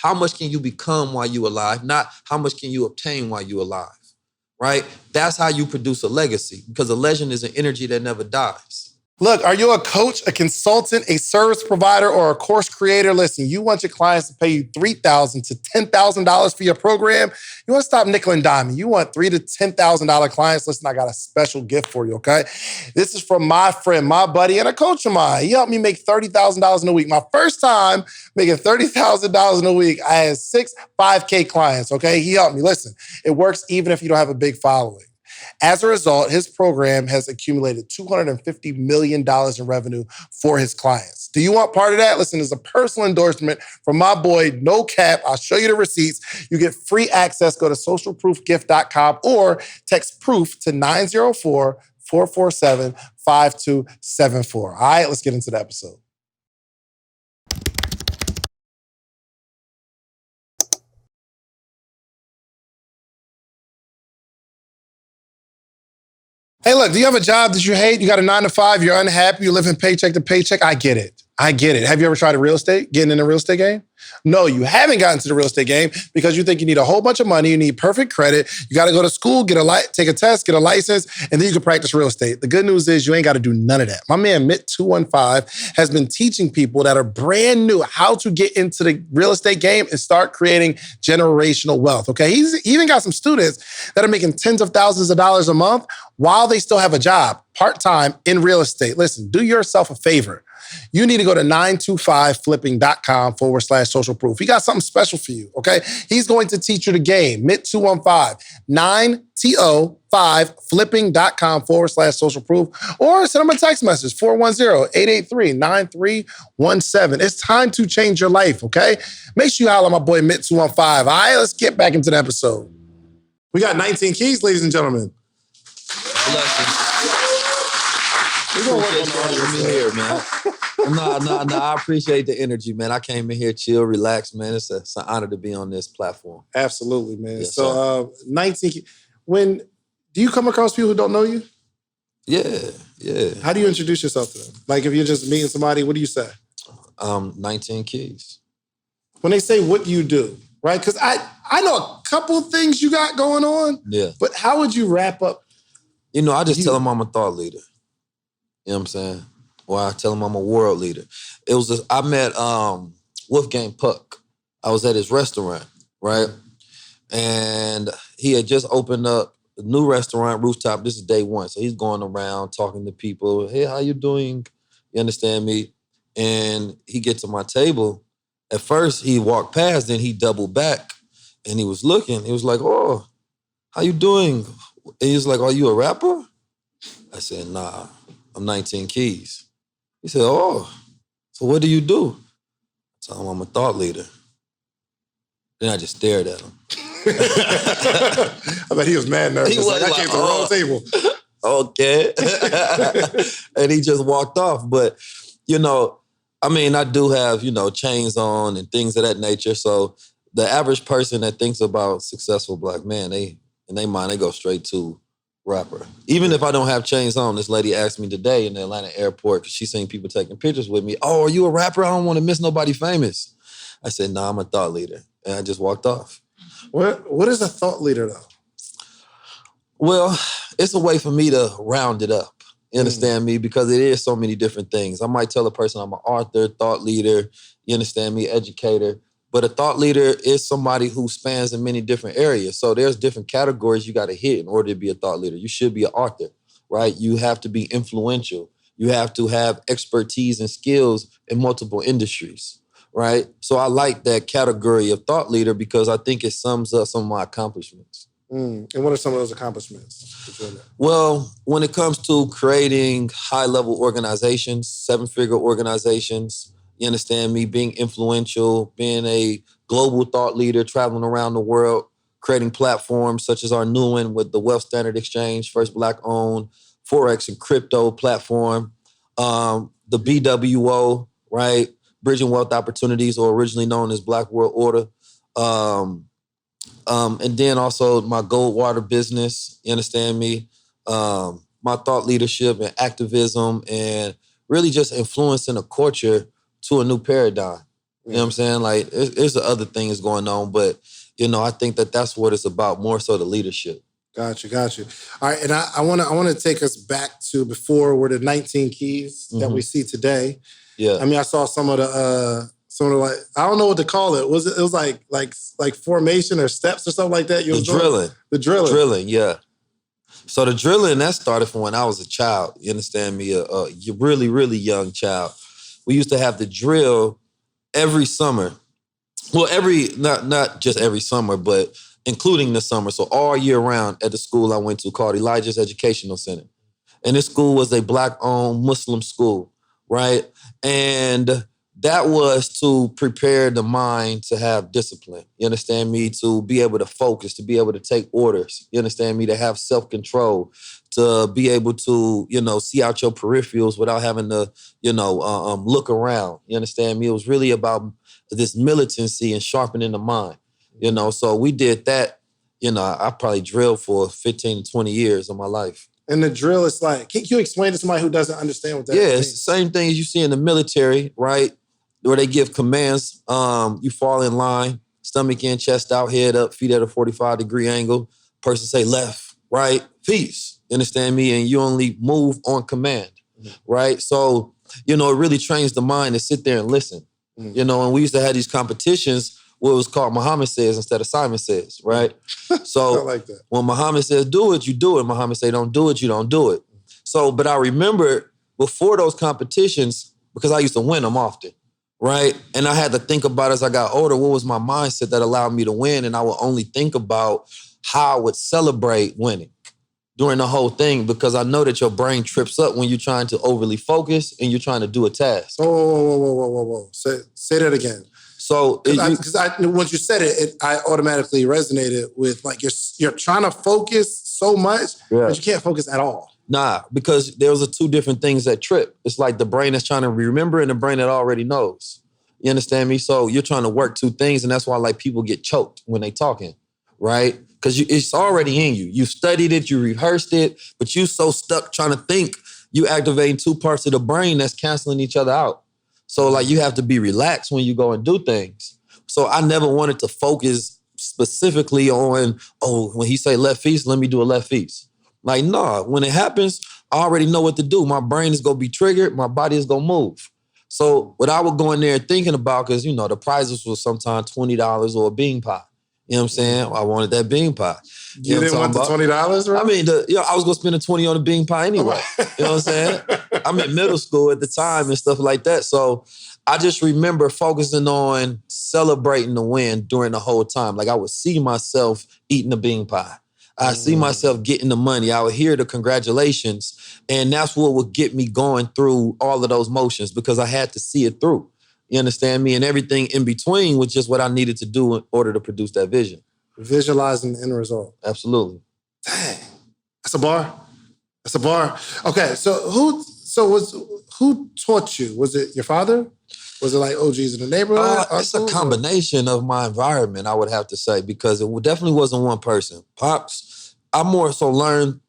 how much can you become while you're alive, not how much can you obtain while you're alive, right? That's how you produce a legacy, because a legend is an energy that never dies. Look, are you a coach, a consultant, a service provider, or a course creator? Listen, you want your clients to pay you $3,000 to $10,000 for your program. You want to stop nickel and diming. You want $3,000 to $10,000 clients. Listen, I got a special gift for you, okay? This is from my friend, my buddy, and a coach of mine. He helped me make $30,000 in a week. My first time making $30,000 in a week, I had 6 5K clients, okay? He helped me. Listen, it works even if you don't have a big following. As a result, his program has accumulated $250 million in revenue for his clients. Do you want part of that? Listen, it's a personal endorsement from my boy, No Cap. I'll show you the receipts. You get free access. Go to socialproofgift.com or text PROOF to 904-447-5274. All right, let's get into the episode. Hey, look, do you have a job that you hate? You got a 9 to 5, you're unhappy, you're living paycheck to paycheck? I get it. Have you ever tried real estate, getting in the real estate game? No, you haven't gotten to the real estate game because you think you need a whole bunch of money, you need perfect credit, you got to go to school, take a test, get a license, and then you can practice real estate. The good news is you ain't got to do none of that. My man, Mitt215, has been teaching people that are brand new how to get into the real estate game and start creating generational wealth, okay? He's even got some students that are making tens of thousands of dollars a month while they still have a job, part-time in real estate. Listen, do yourself a favor. You need to go to 925flipping.com/social proof. He got something special for you, okay? He's going to teach you the game. Mitt215, 9to5flipping.com/social proof, or send him a text message, 410-883-9317. It's time to change your life, okay? Make sure you holler at my boy Mitt215. All right, let's get back into the episode. We got 19 keys, ladies and gentlemen. We're gonna work on all here, man. No, I appreciate the energy, man. I came in here, chill, relax, man. It's an honor to be on this platform. Absolutely, man. Yes, so, 19 keys. Do you come across people who don't know you? Yeah. How do you introduce yourself to them? Like, if you're just meeting somebody, what do you say? 19 keys. When they say, what do you do? Right? Because I know a couple of things you got going on. Yeah. But how would you wrap up? I just tell them I'm a thought leader. You know what I'm saying? Or I tell them I'm a world leader. I met Wolfgang Puck. I was at his restaurant, right? And he had just opened up a new restaurant, rooftop. This is day one. So he's going around talking to people. Hey, how you doing? You understand me? And he gets to my table. At first, he walked past, then he doubled back. And he was looking. He was like, oh, how you doing? And he was like, are you a rapper? I said, nah, I'm 19 Keys. He said, oh, so what do you do? I told him I'm a thought leader. Then I just stared at him. I bet he was mad nervous. He was I came to the wrong table. Okay. And he just walked off. But, I do have, chains on and things of that nature. So the average person that thinks about successful black man, in their mind, they go straight to rapper. Even if I don't have chains on, this lady asked me today in the Atlanta airport, because she seen people taking pictures with me. Oh, are you a rapper? I don't want to miss nobody famous. I said, nah, I'm a thought leader. And I just walked off. What is a thought leader, though? Well, it's a way for me to round it up. You understand me? Because it is so many different things. I might tell a person I'm an author, thought leader, you understand me, educator. But a thought leader is somebody who spans in many different areas. So there's different categories you got to hit in order to be a thought leader. You should be an author, right? You have to be influential. You have to have expertise and skills in multiple industries, right? So I like that category of thought leader because I think it sums up some of my accomplishments. And what are some of those accomplishments? Well, when it comes to creating high-level organizations, 7-figure organizations, you understand me, being influential, being a global thought leader, traveling around the world, creating platforms such as our new one with the Wealth Standard Exchange, first Black-owned Forex and crypto platform, the BWO, right? Bridging Wealth Opportunities, or originally known as Black World Order. And then also my Goldwater business, you understand me? My thought leadership and activism and really just influencing a culture to a new paradigm. You know what I'm saying? Like, it's the other things going on, but, I think that's what it's about, more so the leadership. Got you. All right, and I want to take us back to before were the 19 keys that we see today. Yeah. I mean, I saw some of the like, I don't know what to call it. It was like formation or steps or something like that? The drilling, yeah. So the drilling, that started from when I was a child. You understand me? A really, really young child. We used to have the drill every summer. Well, not just every summer, but including the summer. So all year round at the school I went to called Elijah's Educational Center. And this school was a Black-owned Muslim school, right? And that was to prepare the mind to have discipline. You understand me? To be able to focus, to be able to take orders. You understand me? To have self-control, to be able to, see out your peripherals without having to, look around. You understand me? It was really about this militancy and sharpening the mind. So we did that. I probably drilled for 15 to 20 years of my life. And the drill is like, can you explain to somebody who doesn't understand what that is? Yeah, it's the same thing as you see in the military, right? Where they give commands. You fall in line, stomach in, chest out, head up, feet at a 45-degree angle. Person say left, right, feast. You understand me? And you only move on command, right? So, it really trains the mind to sit there and listen. And we used to have these competitions where it was called Muhammad says instead of Simon says, right? So I like that. When Muhammad says do it, you do it. Muhammad say don't do it, you don't do it. So, but I remember before those competitions, because I used to win them often, right? And I had to think about as I got older, what was my mindset that allowed me to win? And I would only think about how I would celebrate winning during the whole thing, because I know that your brain trips up when you're trying to overly focus and you're trying to do a task. Whoa. Say that again. So, because once you said it, I automatically resonated with like you're trying to focus so much, but you can't focus at all. Nah, because those are two different things that trip. It's like the brain that's trying to remember and the brain that already knows. You understand me? So you're trying to work two things, and that's why like people get choked when they talking, right? Because it's already in you. You studied it, you rehearsed it, but you so stuck trying to think, you activating two parts of the brain that's canceling each other out. So like you have to be relaxed when you go and do things. So I never wanted to focus specifically on, when he say left feast, let me do a left feast. Like, nah, when it happens, I already know what to do. My brain is going to be triggered. My body is going to move. So what I would go in there thinking about, because, the prizes was sometimes $20 or a bean pie. You know what I'm saying? I wanted that bean pie. You didn't want the $20, right? I mean, I was going to spend a $20 on a bean pie anyway. You know what I'm saying? I'm in middle school at the time and stuff like that. So I just remember focusing on celebrating the win during the whole time. Like I would see myself eating the bean pie. I see myself getting the money. I would hear the congratulations. And that's what would get me going through all of those motions, because I had to see it through. You understand me? And everything in between was just what I needed to do in order to produce that vision. Visualizing the end result. Absolutely. Dang. That's a bar. Okay, so who taught you? Was it your father? Was it like OGs in the neighborhood? It's a combination of my environment, I would have to say, because it definitely wasn't one person. Pops, I more so learned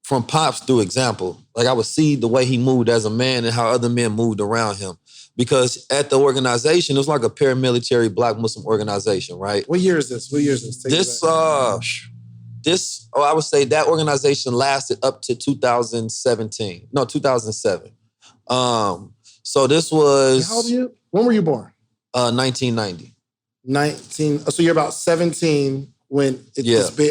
from Pops through example. Like I would see the way he moved as a man and how other men moved around him. Because at the organization, it was like a paramilitary Black Muslim organization, right? What year is this? I would say that organization lasted up to 2007. So this was... How old are you? When were you born? 1990. So you're about 17 when when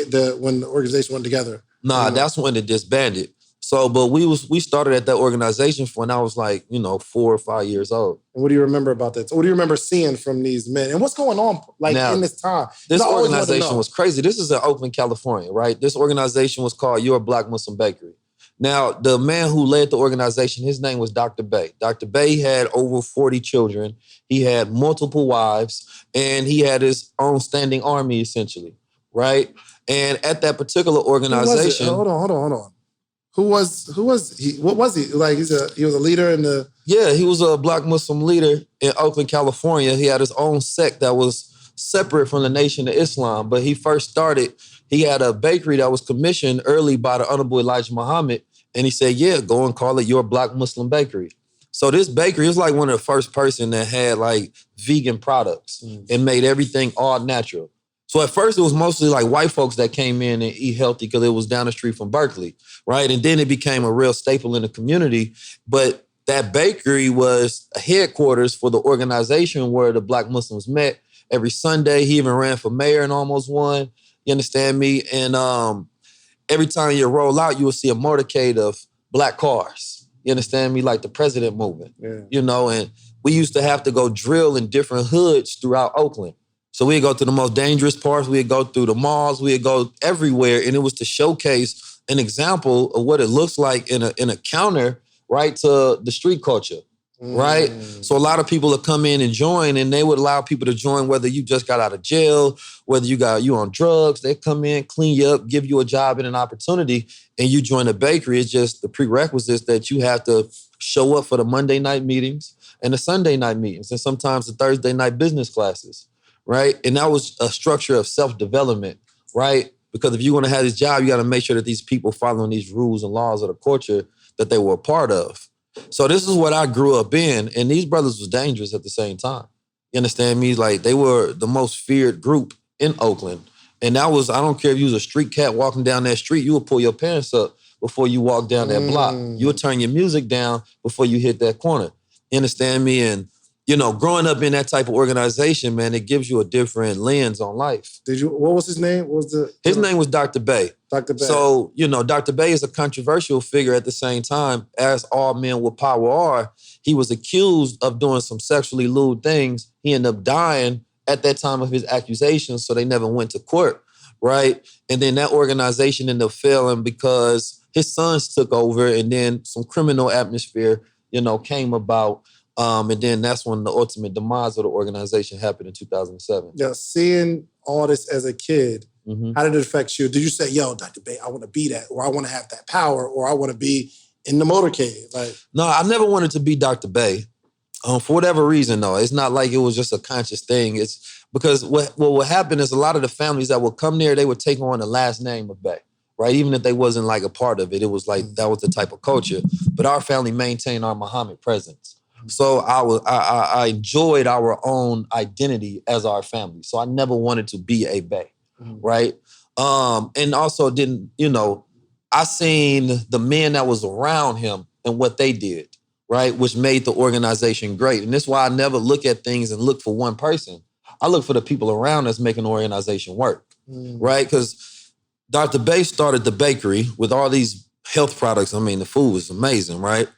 the organization went together. Nah, that's when it disbanded. So, but we started at that organization when I was like, 4 or 5 years old. And what do you remember about that? What do you remember seeing from these men? And what's going on in this time? This organization was crazy. This is in Oakland, California, right? This organization was called Your Black Muslim Bakery. Now, the man who led the organization, his name was Dr. Bey. Dr. Bey had over 40 children. He had multiple wives, and he had his own standing army, essentially, right? And at that particular organization... Hold on. Who was he? What was he? Like he was a leader in the... Yeah, he was a Black Muslim leader in Oakland, California. He had his own sect that was separate from the Nation of Islam. But he first started, he had a bakery that was commissioned early by the Honorable Elijah Muhammad. And he said, go and call it Your Black Muslim Bakery. So this bakery is like one of the first person that had like vegan products and made everything all natural. So at first it was mostly like white folks that came in and eat healthy because it was down the street from Berkeley, right? And then it became a real staple in the community. But that bakery was a headquarters for the organization where the Black Muslims met every Sunday. He even ran for mayor and almost won. You understand me? And every time you roll out, you will see a motorcade of Black cars. You understand me? Like the president movement, you know? And we used to have to go drill in different hoods throughout Oakland. So we'd go to the most dangerous parts. We'd go through the malls. We'd go everywhere. And it was to showcase an example of what it looks like in a counter, right, to the street culture, right? So a lot of people would come in and join, and they would allow people to join whether you just got out of jail, whether you on drugs. They come in, clean you up, give you a job and an opportunity, and you join a bakery. It's just the prerequisites that you have to show up for the Monday night meetings and the Sunday night meetings, and sometimes the Thursday night business classes, right? And that was a structure of self-development, right? Because if you want to have this job, you got to make sure that these people following these rules and laws of the culture that they were a part of. So this is what I grew up in, and these brothers was dangerous at the same time. You understand me? Like, they were the most feared group in Oakland. And that was, I don't care if you was a street cat walking down that street, you would pull your pants up before you walk down that block. You would turn your music down before you hit that corner. You understand me? And, you know, growing up in that type of organization, man, it gives you a different lens on life. What was his name? His name was Dr. Bey. Dr. Bey. So, you know, Dr. Bey is a controversial figure at the same time, as all men with power are. He was accused of doing some sexually lewd things. He ended up dying at that time of his accusations, so they never went to court, right? And then that organization ended up failing because his sons took over, and then some criminal atmosphere, you know, came about. And then that's when the ultimate demise of the organization happened in 2007. Yeah, seeing all this as a kid, how did it affect you? Did you say, yo, Dr. Bey, I want to be that, or I want to have that power, or I want to be in the motorcade? Like, no, I never wanted to be Dr. Bey. For whatever reason, though. It's not like it was just a conscious thing. It's because what would happen is a lot of the families that would come there, they would take on the last name of Bey, right? Even if they wasn't like a part of it, it was like that was the type of culture. But our family maintained our Muhammad presence. So I enjoyed our own identity as our family. So I never wanted to be a Bey, right? And also didn't, you know, I seen the men that was around him and what they did, right? Which made the organization great. And that's why I never look at things and look for one person. I look for the people around us making the organization work, right? Because Dr. Bey started the bakery with all these health products. I mean, the food was amazing, right?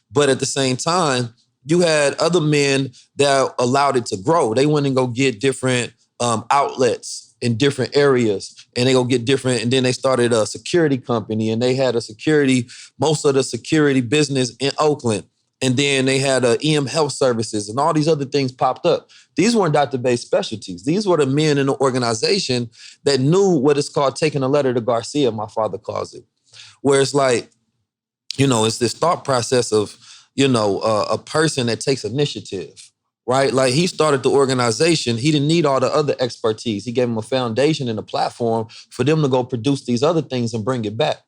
But at the same time, you had other men that allowed it to grow. They went and go get different outlets in different areas, and they go get different, and then they started a security company, and they had most of the security business in Oakland. And then they had EM Health Services, and all these other things popped up. These weren't Dr. Bey's specialties. These were the men in the organization that knew what it's called taking a letter to Garcia, my father calls it. Where it's like, you know, it's this thought process of, you know, a person that takes initiative, right? Like, he started the organization. He didn't need all the other expertise. He gave them a foundation and a platform for them to go produce these other things and bring it back,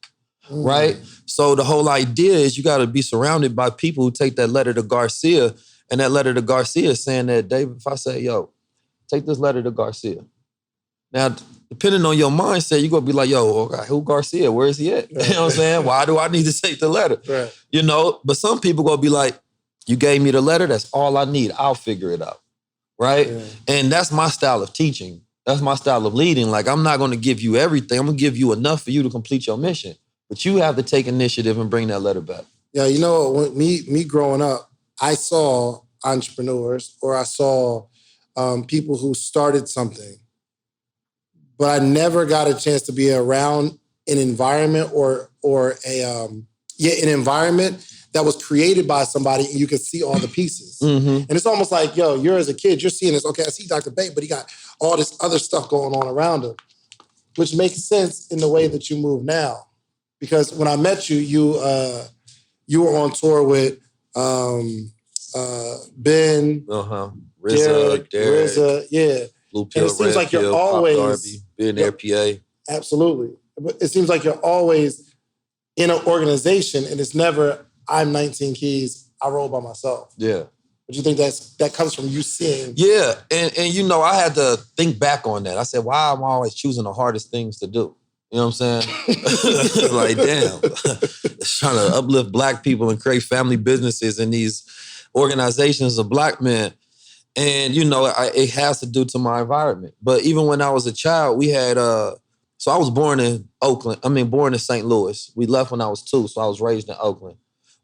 right? So the whole idea is you got to be surrounded by people who take that letter to Garcia, and that letter to Garcia is saying that, David, if I say, yo, take this letter to Garcia. Now, depending on your mindset, you're going to be like, yo, okay, who Garcia? Where is he at? You know what I'm saying? Why do I need to take the letter? Right. You know, but some people going to be like, you gave me the letter, that's all I need. I'll figure it out, right? Yeah. And that's my style of teaching. That's my style of leading. Like, I'm not going to give you everything. I'm going to give you enough for you to complete your mission. But you have to take initiative and bring that letter back. Yeah, you know, when me growing up, I saw entrepreneurs, or I saw people who started something, but I never got a chance to be around an environment or an environment that was created by somebody, and you can see all the pieces. And it's almost like, yo, you're as a kid, you're seeing this, okay, I see Dr. Bey, but he got all this other stuff going on around him, which makes sense in the way that you move now. Because when I met you, you were on tour with Ben, Derek, RZA, yeah. Blue Pill, and it seems like you're Pop always Darby, Billionaire PA. Absolutely. But it seems like you're always in an organization, and it's never, I'm 19 Keys, I roll by myself. Yeah. But you think that comes from you seeing? Yeah, and I had to think back on that. I said, why am I always choosing the hardest things to do? You know what I'm saying? Like, damn. Trying to uplift Black people and create family businesses in these organizations of Black men. And, it has to do to my environment. But even when I was a child, we had, so I was born in born in St. Louis. We left when I was 2, so I was raised in Oakland.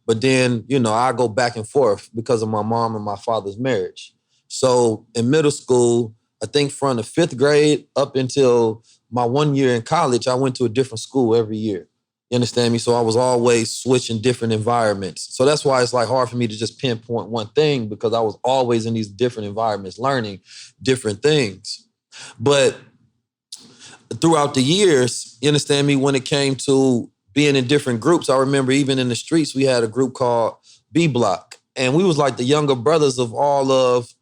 But then, I go back and forth because of my mom and my father's marriage. So in middle school, I think from the 5th grade up until my 1 year in college, I went to a different school every year. You understand me? So I was always switching different environments. So that's why it's like hard for me to just pinpoint one thing, because I was always in these different environments, learning different things. But throughout the years, you understand me, when it came to being in different groups, I remember even in the streets, we had a group called B Block. And we was like the younger brothers of all of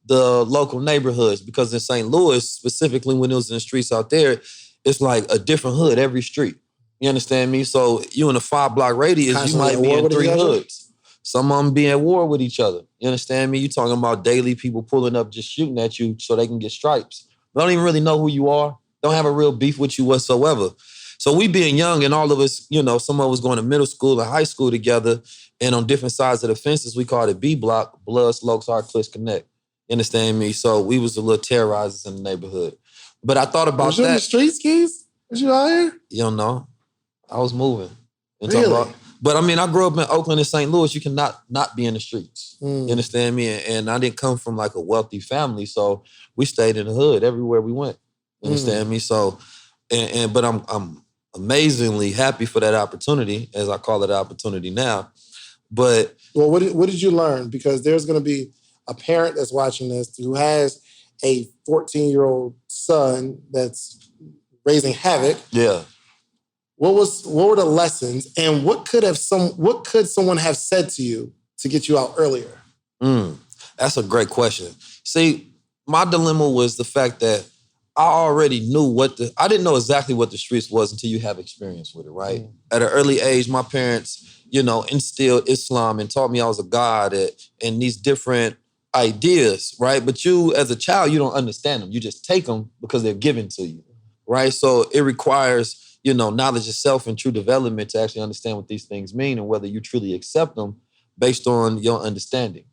the local neighborhoods, because in St. Louis, specifically when it was in the streets out there, it's like a different hood every street. You understand me? So you in a 5-block radius, you might be in 3 hoods. Some of them be at war with each other. You understand me? You talking about daily people pulling up, just shooting at you so they can get stripes. They don't even really know who you are. Don't have a real beef with you whatsoever. So we being young and all of us, some of us going to middle school and high school together, and on different sides of the fences, we called it B Block, Blood, Slokes, Heart, Clicks, Connect. You understand me? So we was the little terrorizers in the neighborhood. But I thought about was you that. In the streets, Keys? Was you out here? You don't know. I was moving. Really? But I grew up in Oakland and St. Louis. You cannot not be in the streets. You understand me? And I didn't come from like a wealthy family, so we stayed in the hood everywhere we went. You understand me? So, but I'm amazingly happy for that opportunity, as I call it opportunity now. But what did you learn? Because there's going to be a parent that's watching this who has a 14-year-old son that's raising havoc. Yeah. What were the lessons, and what could someone have said to you to get you out earlier? That's a great question. See, my dilemma was the fact that I already knew I didn't know exactly what the streets was until you have experience with it, right? At an early age, my parents, instilled Islam and taught me I was a god and these different ideas, right? But you, as a child, you don't understand them. You just take them because they're given to you, right? So it requires, knowledge of self and true development to actually understand what these things mean and whether you truly accept them based on your understanding,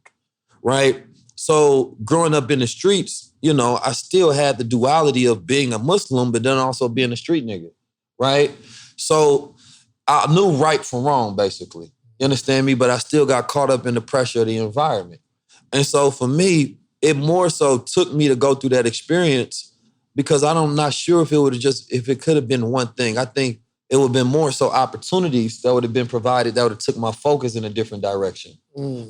right? So growing up in the streets, I still had the duality of being a Muslim, but then also being a street nigga, right? So I knew right from wrong, basically. You understand me? But I still got caught up in the pressure of the environment. And so for me, it more so took me to go through that experience, because I'm not sure if it could have been one thing. I think it would have been more so opportunities that would have been provided that would have took my focus in a different direction,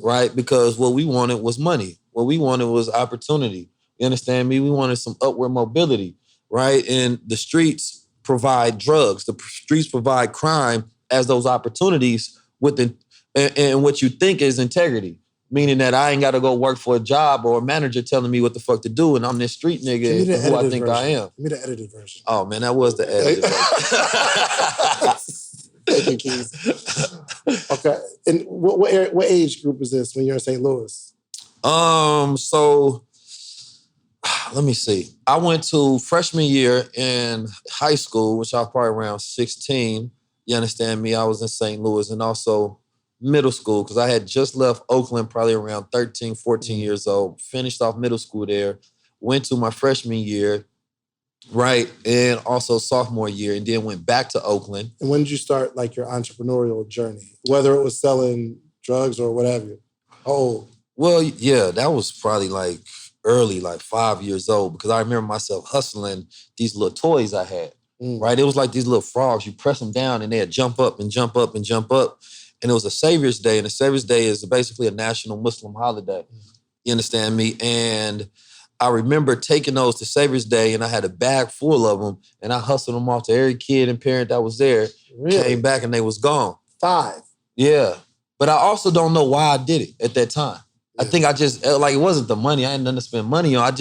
right? Because what we wanted was money. What we wanted was opportunity. You understand me? We wanted some upward mobility, right? And the streets provide drugs. The streets provide crime as those opportunities and what you think is integrity. Meaning that I ain't got to go work for a job or a manager telling me what the fuck to do, and I'm this street nigga who I think I am. Give me the edited version. Oh, man, that was the edited version. Thank you, Keys. Okay. And what age group is this when you're in St. Louis? So let me see. I went to freshman year in high school, which I was probably around 16. You understand me? I was in St. Louis, and also middle school, because I had just left Oakland probably around 13, 14 years old, finished off middle school there, went to my freshman year, right, and also sophomore year, and then went back to Oakland. And when did you start like your entrepreneurial journey, whether it was selling drugs or whatever? Oh, well, yeah, that was probably like early, like 5 years old, because I remember myself hustling these little toys I had, right? It was like these little frogs. You press them down and they'd jump up and jump up and jump up. And it was a Savior's Day, and the Savior's Day is basically a national Muslim holiday. You understand me? And I remember taking those to Savior's Day, and I had a bag full of them, and I hustled them off to every kid and parent that was there. Really? Came back, and they was gone. 5. Yeah. But I also don't know why I did it at that time. Yeah. I think I just, like, it wasn't the money. I had nothing to spend money on.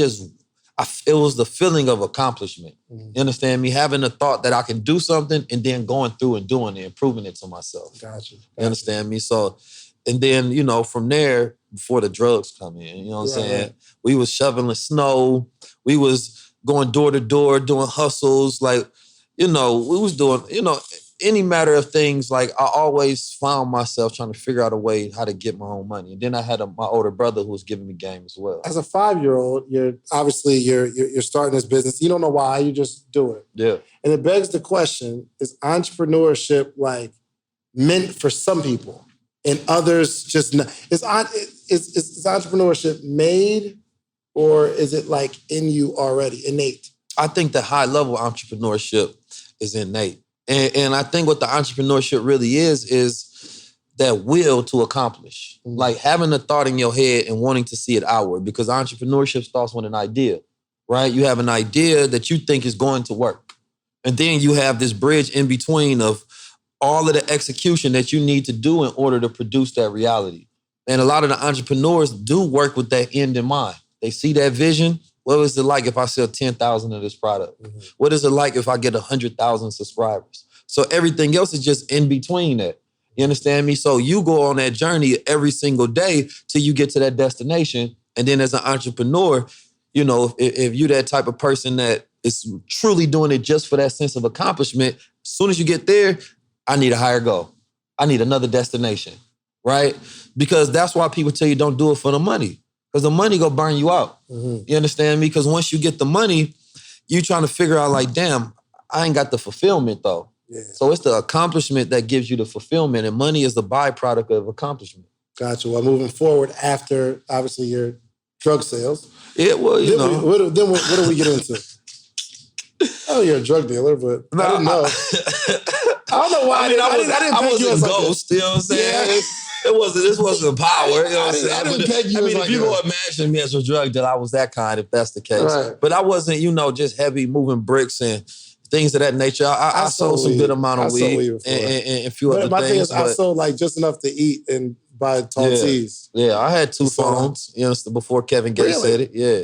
It was the feeling of accomplishment. You understand me? Having the thought that I can do something and then going through and doing it and proving it to myself. Gotcha. You understand me? So, And then, you know, from there, before the drugs come in, you know what I'm saying? Right. We was shoveling snow. We was going door to door, doing hustles. Like, you know, we was doing, you know, any matter of things. Like, I always found myself trying to figure out a way how to get my own money. And then I had my older brother who was giving me game as well. As a 5-year-old, you're starting this business. You don't know why, you just do it. Yeah. And it begs the question, is entrepreneurship like meant for some people and others just not? Is entrepreneurship made, or is it like in you already, innate? I think the high level entrepreneurship is innate. And I think what the entrepreneurship really is that will to accomplish. Mm-hmm. Like having a thought in your head and wanting to see it outward, because entrepreneurship starts with an idea, right? You have an idea that you think is going to work. And then you have this bridge in between of all of the execution that you need to do in order to produce that reality. And a lot of the entrepreneurs do work with that end in mind. They see that vision. What is it like if I sell 10,000 of this product? Mm-hmm. What is it like if I get 100,000 subscribers? So everything else is just in between that. You understand me? So you go on that journey every single day till you get to that destination. And then as an entrepreneur, you know, if you're that type of person that is truly doing it just for that sense of accomplishment, as soon as you get there, I need a higher goal. I need another destination, right? Because that's why people tell you don't do it for the money. Because the money go burn you out. Mm-hmm. You understand me? Because once you get the money, you trying to figure out like, damn, I ain't got the fulfillment though. Yeah. So it's the accomplishment that gives you the fulfillment, and money is the byproduct of accomplishment. Gotcha. Well, moving forward after, obviously, your drug sales. Yeah, well, you know. What do we get into? Oh, you're a drug dealer, but I didn't know. I don't know why. I wasn't a ghost, you know what I'm saying? Yeah. This wasn't power, you know what I'm saying? If you go imagine me as a drug dealer, I was that kind, if that's the case. Right. But I wasn't, you know, just heavy moving bricks and things of that nature. I sold some good amount of weed and a few other things. My thing is, I sold like just enough to eat and buy tall teas. Yeah, I had 2 phones, you know, before Kevin Gates said it. Yeah.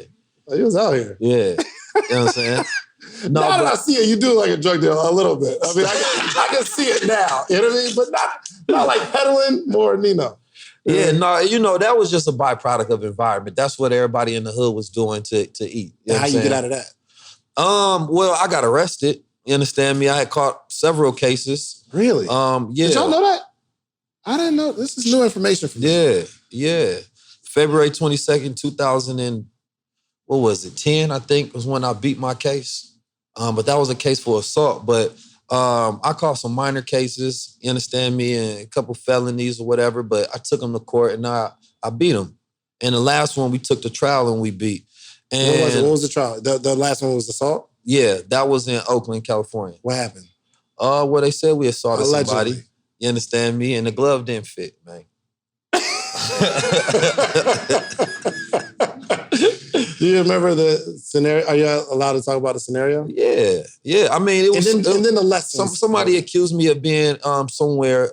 Oh, he was out here. Yeah. You know what I'm saying? No, now that I see it, you do like a drug dealer a little bit. I mean, I can see it now. You know what I mean? But not like peddling, more Nino. Yeah, no, you know, that was just a byproduct of environment. That's what everybody in the hood was doing to eat. You know how you get out of that? Well, I got arrested. You understand me? I had caught several cases. Really? Yeah. Did y'all know that? I didn't know. This is new information for me. Yeah. February 22nd, 2010, I think, was when I beat my case. But that was a case for assault. But I caught some minor cases, you understand me, and a couple felonies or whatever, but I took them to court and I beat them. And the last one, we took to trial and we beat. And what was it? What was the trial? The last one was assault? Yeah, that was in Oakland, California. What happened? Well, they said we assaulted somebody. You understand me? And the glove didn't fit, man. Do you remember the scenario? Are you allowed to talk about the scenario? Yeah. I mean, it was. And then the lessons. Somebody accused me of being somewhere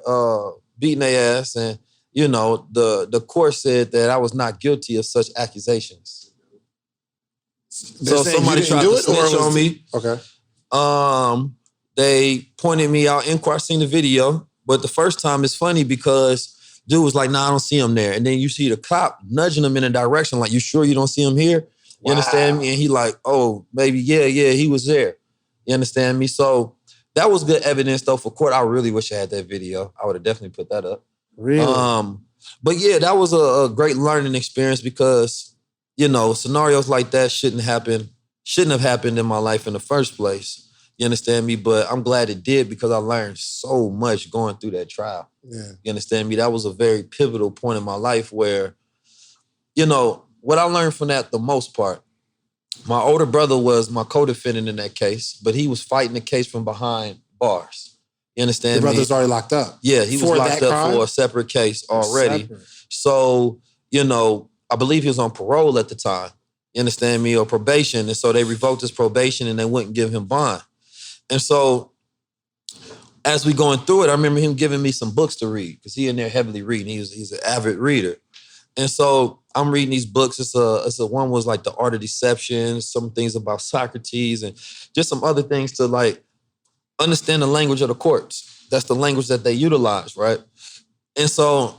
beating their ass, and you know, the court said that I was not guilty of such accusations. So somebody tried to snitch on me. Okay. They pointed me out in court. I seen the video, but the first time it's funny because dude was like, "Nah, I don't see him there." And then you see the cop nudging him in a direction, like, "You sure you don't see him here?" You understand me? And he like, "Oh, maybe, yeah, he was there." You understand me? So that was good evidence, though, for court. I really wish I had that video. I would have definitely put that up. Really? But yeah, that was a great learning experience because, you know, scenarios like that shouldn't have happened in my life in the first place. You understand me? But I'm glad it did because I learned so much going through that trial. Yeah. You understand me? That was a very pivotal point in my life where, you know, what I learned from that the most part, my older brother was my co-defendant in that case, but he was fighting the case from behind bars. You understand me? Your brother's already locked up? Yeah, he was locked up for a separate case already. So, you know, I believe he was on parole at the time. You understand me? Or probation. And so they revoked his probation and they wouldn't give him bond. And so as we going through it, I remember him giving me some books to read because he in there heavily reading. He's an avid reader. And so I'm reading these books. It's a one was like The Art of Deception, some things about Socrates, and just some other things to like understand the language of the courts. That's the language that they utilize, right? And so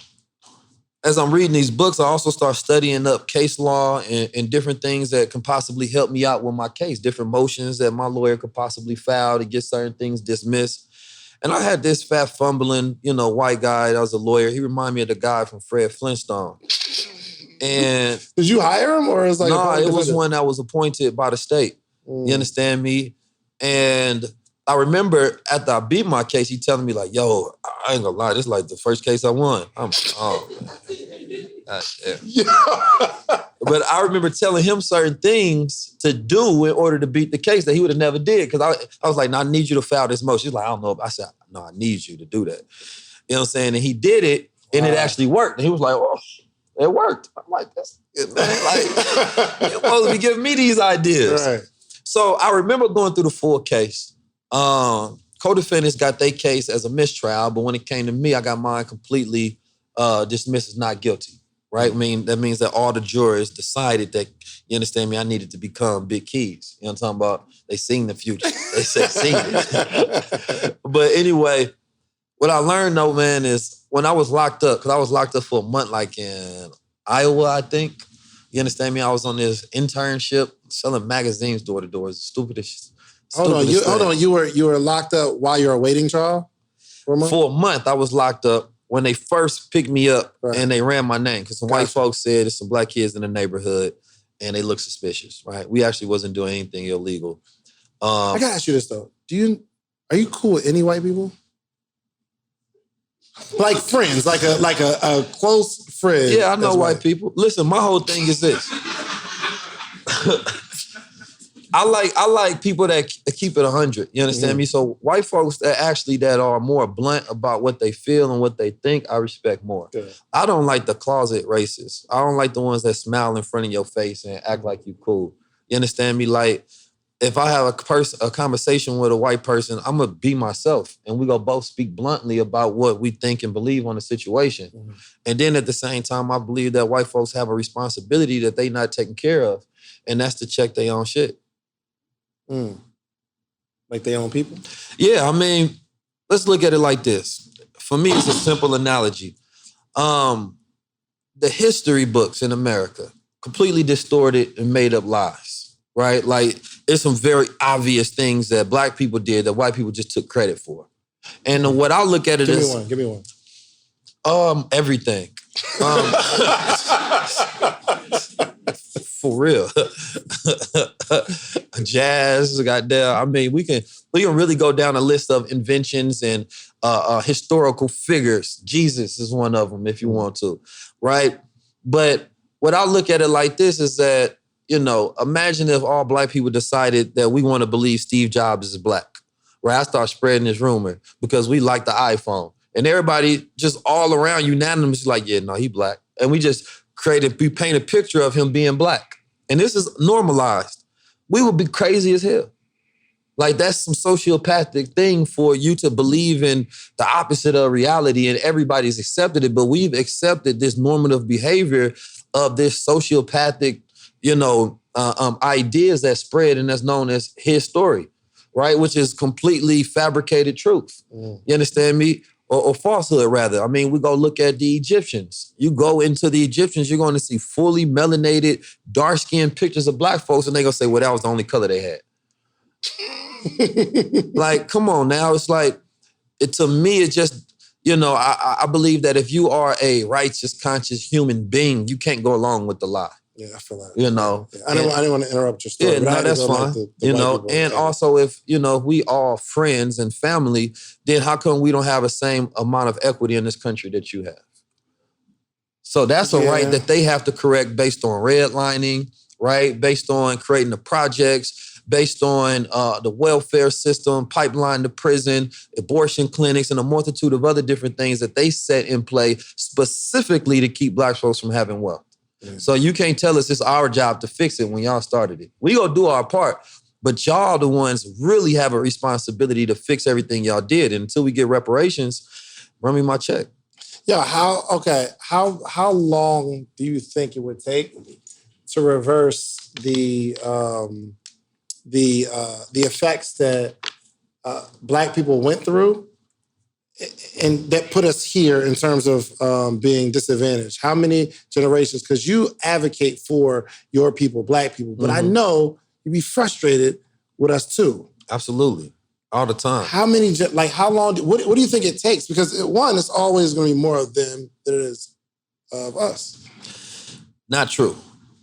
as I'm reading these books, I also start studying up case law and different things that can possibly help me out with my case, different motions that my lawyer could possibly file to get certain things dismissed. And I had this fat fumbling, white guy that was a lawyer. He reminded me of the guy from Fred Flintstone. And did you hire him or is like it was one that was appointed by the state. You understand me? And I remember after I beat my case, he telling me like, yo, I ain't gonna lie, this is like the first case I won. I'm like, oh, man. But I remember telling him certain things to do in order to beat the case that he would have never did. Because I was like, no, I need you to file this motion. He's like, I don't know. I said, no, I need you to do that. You know what I'm saying? And he did it, and it actually worked. And he was like, oh, it worked. I'm like, that's good, man. Like, you're supposed to be giving me these ideas. Right. So I remember going through the full case. Co-defendants got their case as a mistrial, but when it came to me, I got mine completely dismissed as not guilty, right? I mean, that means that all the jurors decided that, you understand me, I needed to become Big Keys. You know what I'm talking about? They seen the future. They said, seen it. But anyway, what I learned though, man, is when I was locked up, because I was locked up for a month, like in Iowa, I think. You understand me? I was on this internship selling magazines door to door. It's the stupidest. Hold on. You were locked up while you were awaiting trial? For a month, I was locked up when they first picked me up and they ran my name. Because some white folks said there's some black kids in the neighborhood and they look suspicious, right? We actually wasn't doing anything illegal. I gotta ask you this though. Are you cool with any white people? Like friends, like a close friend. Yeah, I know white people. Listen, my whole thing is this. I like people that keep it 100. You understand me? So white folks that are more blunt about what they feel and what they think, I respect more. Good. I don't like the closet racists. I don't like the ones that smile in front of your face and act like you cool. You understand me? Like, if I have a conversation with a white person, I'm gonna be myself, and we gonna both speak bluntly about what we think and believe on the situation. Mm-hmm. And then at the same time, I believe that white folks have a responsibility that they not taking care of, and that's to check their own shit. Like their own people? Yeah, I mean, let's look at it like this. For me, it's a simple analogy. The history books in America, completely distorted and made up lies, right? Like, there's some very obvious things that black people did that white people just took credit for. And what I look at it is... Give me one. Everything. For real. Jazz, goddamn. I mean, we can really go down a list of inventions and historical figures. Jesus is one of them if you want to, right? But what I look at it like this is that, imagine if all black people decided that we want to believe Steve Jobs is black, right? I start spreading this rumor because we like the iPhone. And everybody just all around unanimously like, yeah, no, he black. And we just paint a picture of him being black. And this is normalized. We would be crazy as hell. Like, that's some sociopathic thing for you to believe in the opposite of reality, and everybody's accepted it, but we've accepted this normative behavior of this sociopathic, ideas that spread, and that's known as his story, right? Which is completely fabricated truth. You understand me? Or falsehood, rather. I mean, we go look at the Egyptians. You go into the Egyptians, you're going to see fully melanated, dark-skinned pictures of black folks, and they're going to say, well, that was the only color they had. Like, come on now. It's like, to me, it's just, I believe that if you are a righteous, conscious human being, you can't go along with the lie. Yeah, I feel that. Yeah, I didn't want to interrupt your story. Yeah, no, that's fine. Like and also if, we are friends and family, then how come we don't have the same amount of equity in this country that you have? So that's a right that they have to correct based on redlining, right? Based on creating the projects, based on the welfare system, pipeline to prison, abortion clinics, and a multitude of other different things that they set in play specifically to keep black folks from having wealth. So you can't tell us it's our job to fix it when y'all started it. We gonna do our part, but y'all the ones really have a responsibility to fix everything y'all did. And until we get reparations, run me my check. Yeah, how long do you think it would take to reverse the effects that black people went through and that put us here in terms of being disadvantaged? How many generations? Because you advocate for your people, Black people, but I know you'd be frustrated with us too. Absolutely. All the time. How many, like how long, what do you think it takes? Because one, it's always going to be more of them than it is of us. Not true.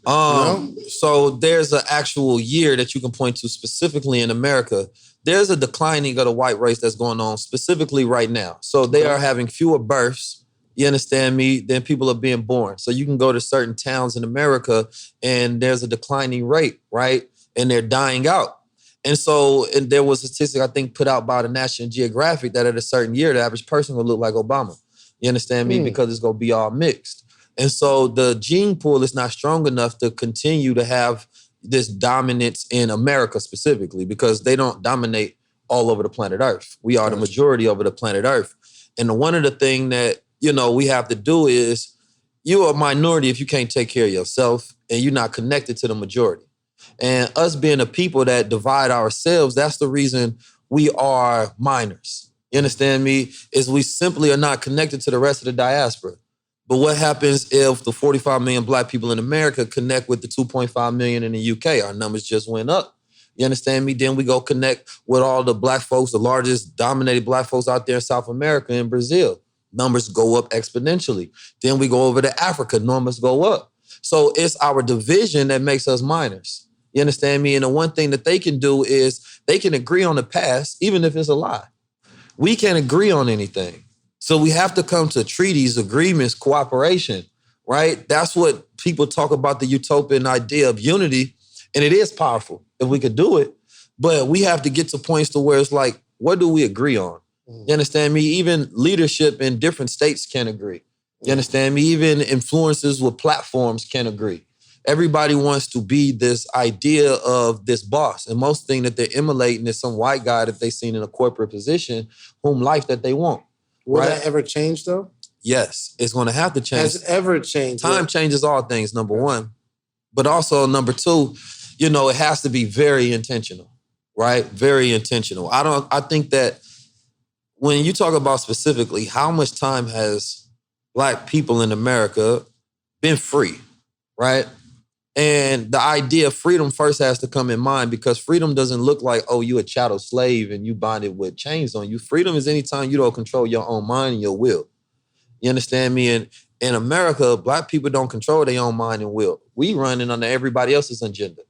So there's an actual year that you can point to specifically in America. There's a declining of the white race that's going on specifically right now. So they are having fewer births, you understand me, than people are being born. So you can go to certain towns in America and there's a declining rate, right? And they're dying out. And so there was a statistic, I think, put out by the National Geographic that at a certain year, the average person will look like Obama. You understand me? Because it's going to be all mixed. And so the gene pool is not strong enough to continue to have this dominance in America specifically, because they don't dominate all over the planet Earth. We are the majority over the planet Earth. And one of the things that, we have to do is you're a minority if you can't take care of yourself and you're not connected to the majority. And us being a people that divide ourselves, that's the reason we are minors. You understand me? Is we simply are not connected to the rest of the diaspora. But what happens if the 45 million Black people in America connect with the 2.5 million in the UK? Our numbers just went up. You understand me? Then we go connect with all the Black folks, the largest dominated Black folks out there in South America and Brazil. Numbers go up exponentially. Then we go over to Africa, numbers go up. So it's our division that makes us minors. You understand me? And the one thing that they can do is they can agree on the past, even if it's a lie. We can't agree on anything. So we have to come to treaties, agreements, cooperation, right? That's what people talk about, the utopian idea of unity. And it is powerful if we could do it. But we have to get to points to where it's like, what do we agree on? You understand me? Even leadership in different states can agree. You understand me? Even influencers with platforms can agree. Everybody wants to be this idea of this boss. And most thing that they're emulating is some white guy that they've seen in a corporate position, whom life that they want. Will that ever change though? Yes, it's going to have to change. Has it ever changed? Time changes all things, number one. But also, number two, it has to be very intentional, right? Very intentional. I think that when you talk about specifically how much time has Black people in America been free, right? And the idea of freedom first has to come in mind, because freedom doesn't look like, oh, you a chattel slave and you bonded with chains on you. Freedom is anytime you don't control your own mind and your will. You understand me? And in America, Black people don't control their own mind and will. We running under everybody else's agenda.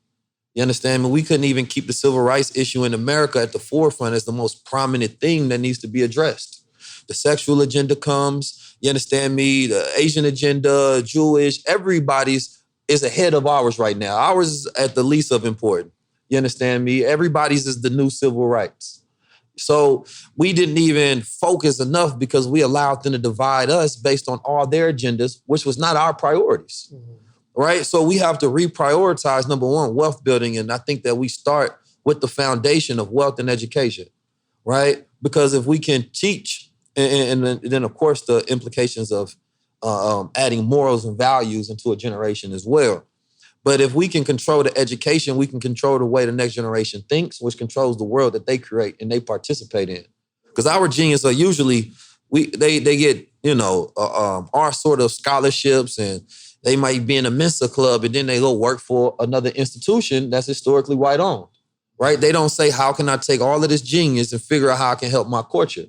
You understand me? We couldn't even keep the civil rights issue in America at the forefront as the most prominent thing that needs to be addressed. The sexual agenda comes, you understand me? The Asian agenda, Jewish, everybody's is ahead of ours right now. Ours is at the least of important. You understand me? Everybody's is the new civil rights. So we didn't even focus enough because we allowed them to divide us based on all their agendas, which was not our priorities, right? So we have to reprioritize, number one, wealth building. And I think that we start with the foundation of wealth and education, right? Because if we can teach, and then of course the implications of adding morals and values into a generation as well. But if we can control the education, we can control the way the next generation thinks, which controls the world that they create and they participate in. Because our genius are usually, they get, our sort of scholarships, and they might be in a Mensa club and then they go work for another institution that's historically white owned, right? They don't say, how can I take all of this genius and figure out how I can help my culture?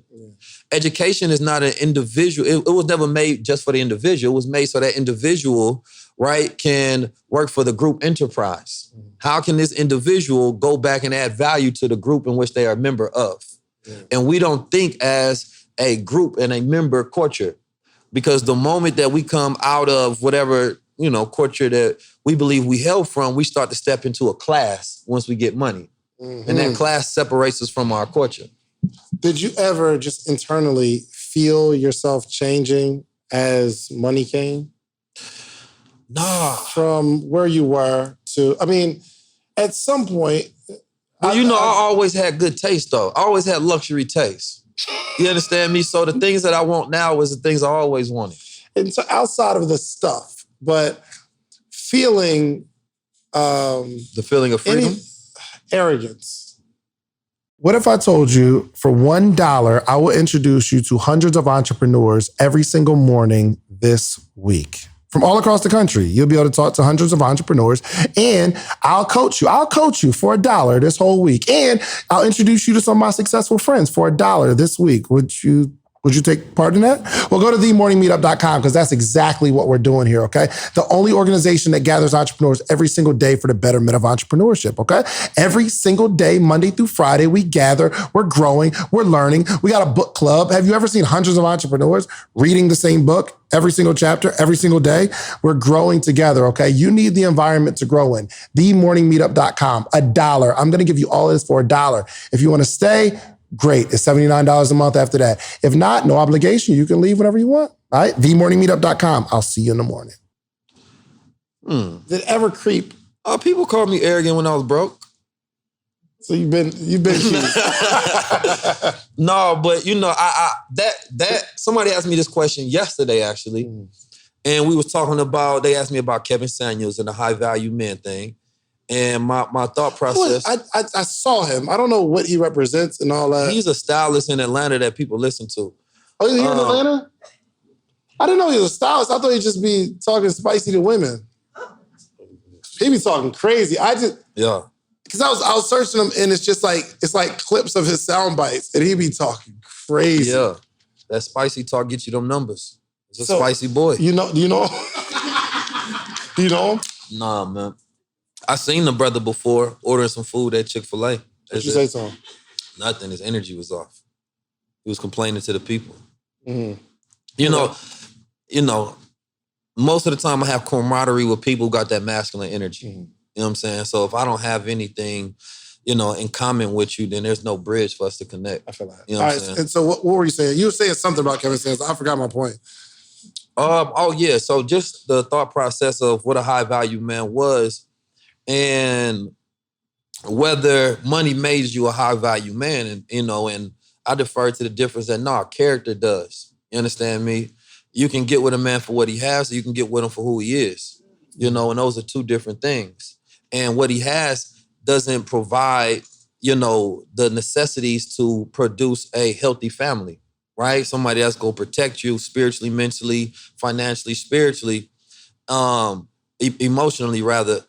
Education is not an individual. It was never made just for the individual. It was made so that individual, right, can work for the group enterprise. How can this individual go back and add value to the group in which they are a member of? And we don't think as a group and a member culture, because the moment that we come out of whatever, culture that we believe we hail from, we start to step into a class once we get money. And that class separates us from our culture. Did you ever just internally feel yourself changing as money came? Nah. From where you were to, at some point. Well, I always had good taste though. I always had luxury taste. You understand me? So the things that I want now is the things I always wanted. And so outside of the stuff, but feeling... the feeling of freedom? Arrogance. What if I told you for $1, I will introduce you to hundreds of entrepreneurs every single morning this week? From all across the country, you'll be able to talk to hundreds of entrepreneurs, and I'll coach you. I'll coach you for $1 this whole week, and I'll introduce you to some of my successful friends for $1 this week. Would you take part in that? Well, go to themorningmeetup.com because that's exactly what we're doing here, okay? The only organization that gathers entrepreneurs every single day for the betterment of entrepreneurship, okay? Every single day, Monday through Friday, we gather, we're growing, we're learning. We got a book club. Have you ever seen hundreds of entrepreneurs reading the same book? Every single chapter, every single day, we're growing together, okay? You need the environment to grow in. Themorningmeetup.com, $1. I'm gonna give you all of this for $1. If you wanna stay, great. It's $79 a month after that. If not, no obligation. You can leave whenever you want. All right? themorningmeetup.com. I'll see you in the morning. Did it ever creep? People called me arrogant when I was broke. So you've been No, but that somebody asked me this question yesterday, actually. And we was talking about, they asked me about Kevin Samuels and the high value men thing. And my thought process. I saw him. I don't know what he represents and all that. He's a stylist in Atlanta that people listen to. Oh, he's here in Atlanta? I didn't know he was a stylist. I thought he'd just be talking spicy to women. He be talking crazy. Yeah. Because I was searching him, and it's like clips of his sound bites, and he be talking crazy. Yeah. That spicy talk gets you them numbers. He's a spicy boy. Do you know? Do you know him? Nah, man. I seen the brother before ordering some food at Chick-fil-A. What'd you say to him? Nothing. His energy was off. He was complaining to the people. Mm-hmm. You know, most of the time I have camaraderie with people who got that masculine energy. Mm-hmm. You know what I'm saying? So if I don't have anything, in common with you, then there's no bridge for us to connect. I feel like. You know what I'm saying? And so what were you saying? You were saying something about Kevin Samuels. I forgot my point. Yeah. So just the thought process of what a high value man was, and whether money made you a high value man, and I defer to the difference that character does. You understand me? You can get with a man for what he has, or you can get with him for who he is. And those are two different things. And what he has doesn't provide, the necessities to produce a healthy family, right? Somebody that's gonna protect you spiritually, mentally, financially, spiritually, emotionally rather.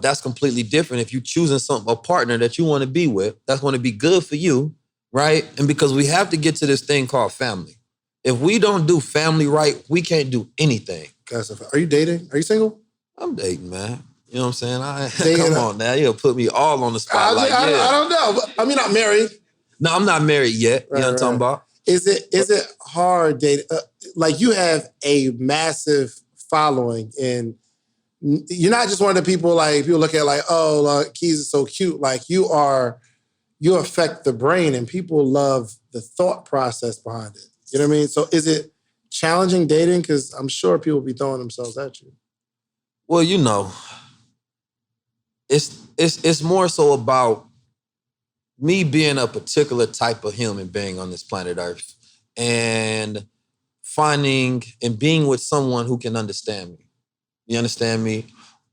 That's completely different. If you're choosing a partner that you want to be with, that's going to be good for you, right? And because we have to get to this thing called family. If we don't do family right, we can't do anything. Are you dating? Are you single? I'm dating, man. You know what I'm saying? Come on now. You'll put me all on the spot. I don't know. I mean, not married. No, I'm not married yet. You know what I'm talking about? Is it hard dating? Like you have a massive following, and you're not just one of the people like people look at like, oh, Keys is so cute. Like you affect the brain, and people love the thought process behind it. You know what I mean? So is it challenging dating? Because I'm sure people be throwing themselves at you. Well, it's more so about me being a particular type of human being on this planet Earth and finding and being with someone who can understand me. You understand me?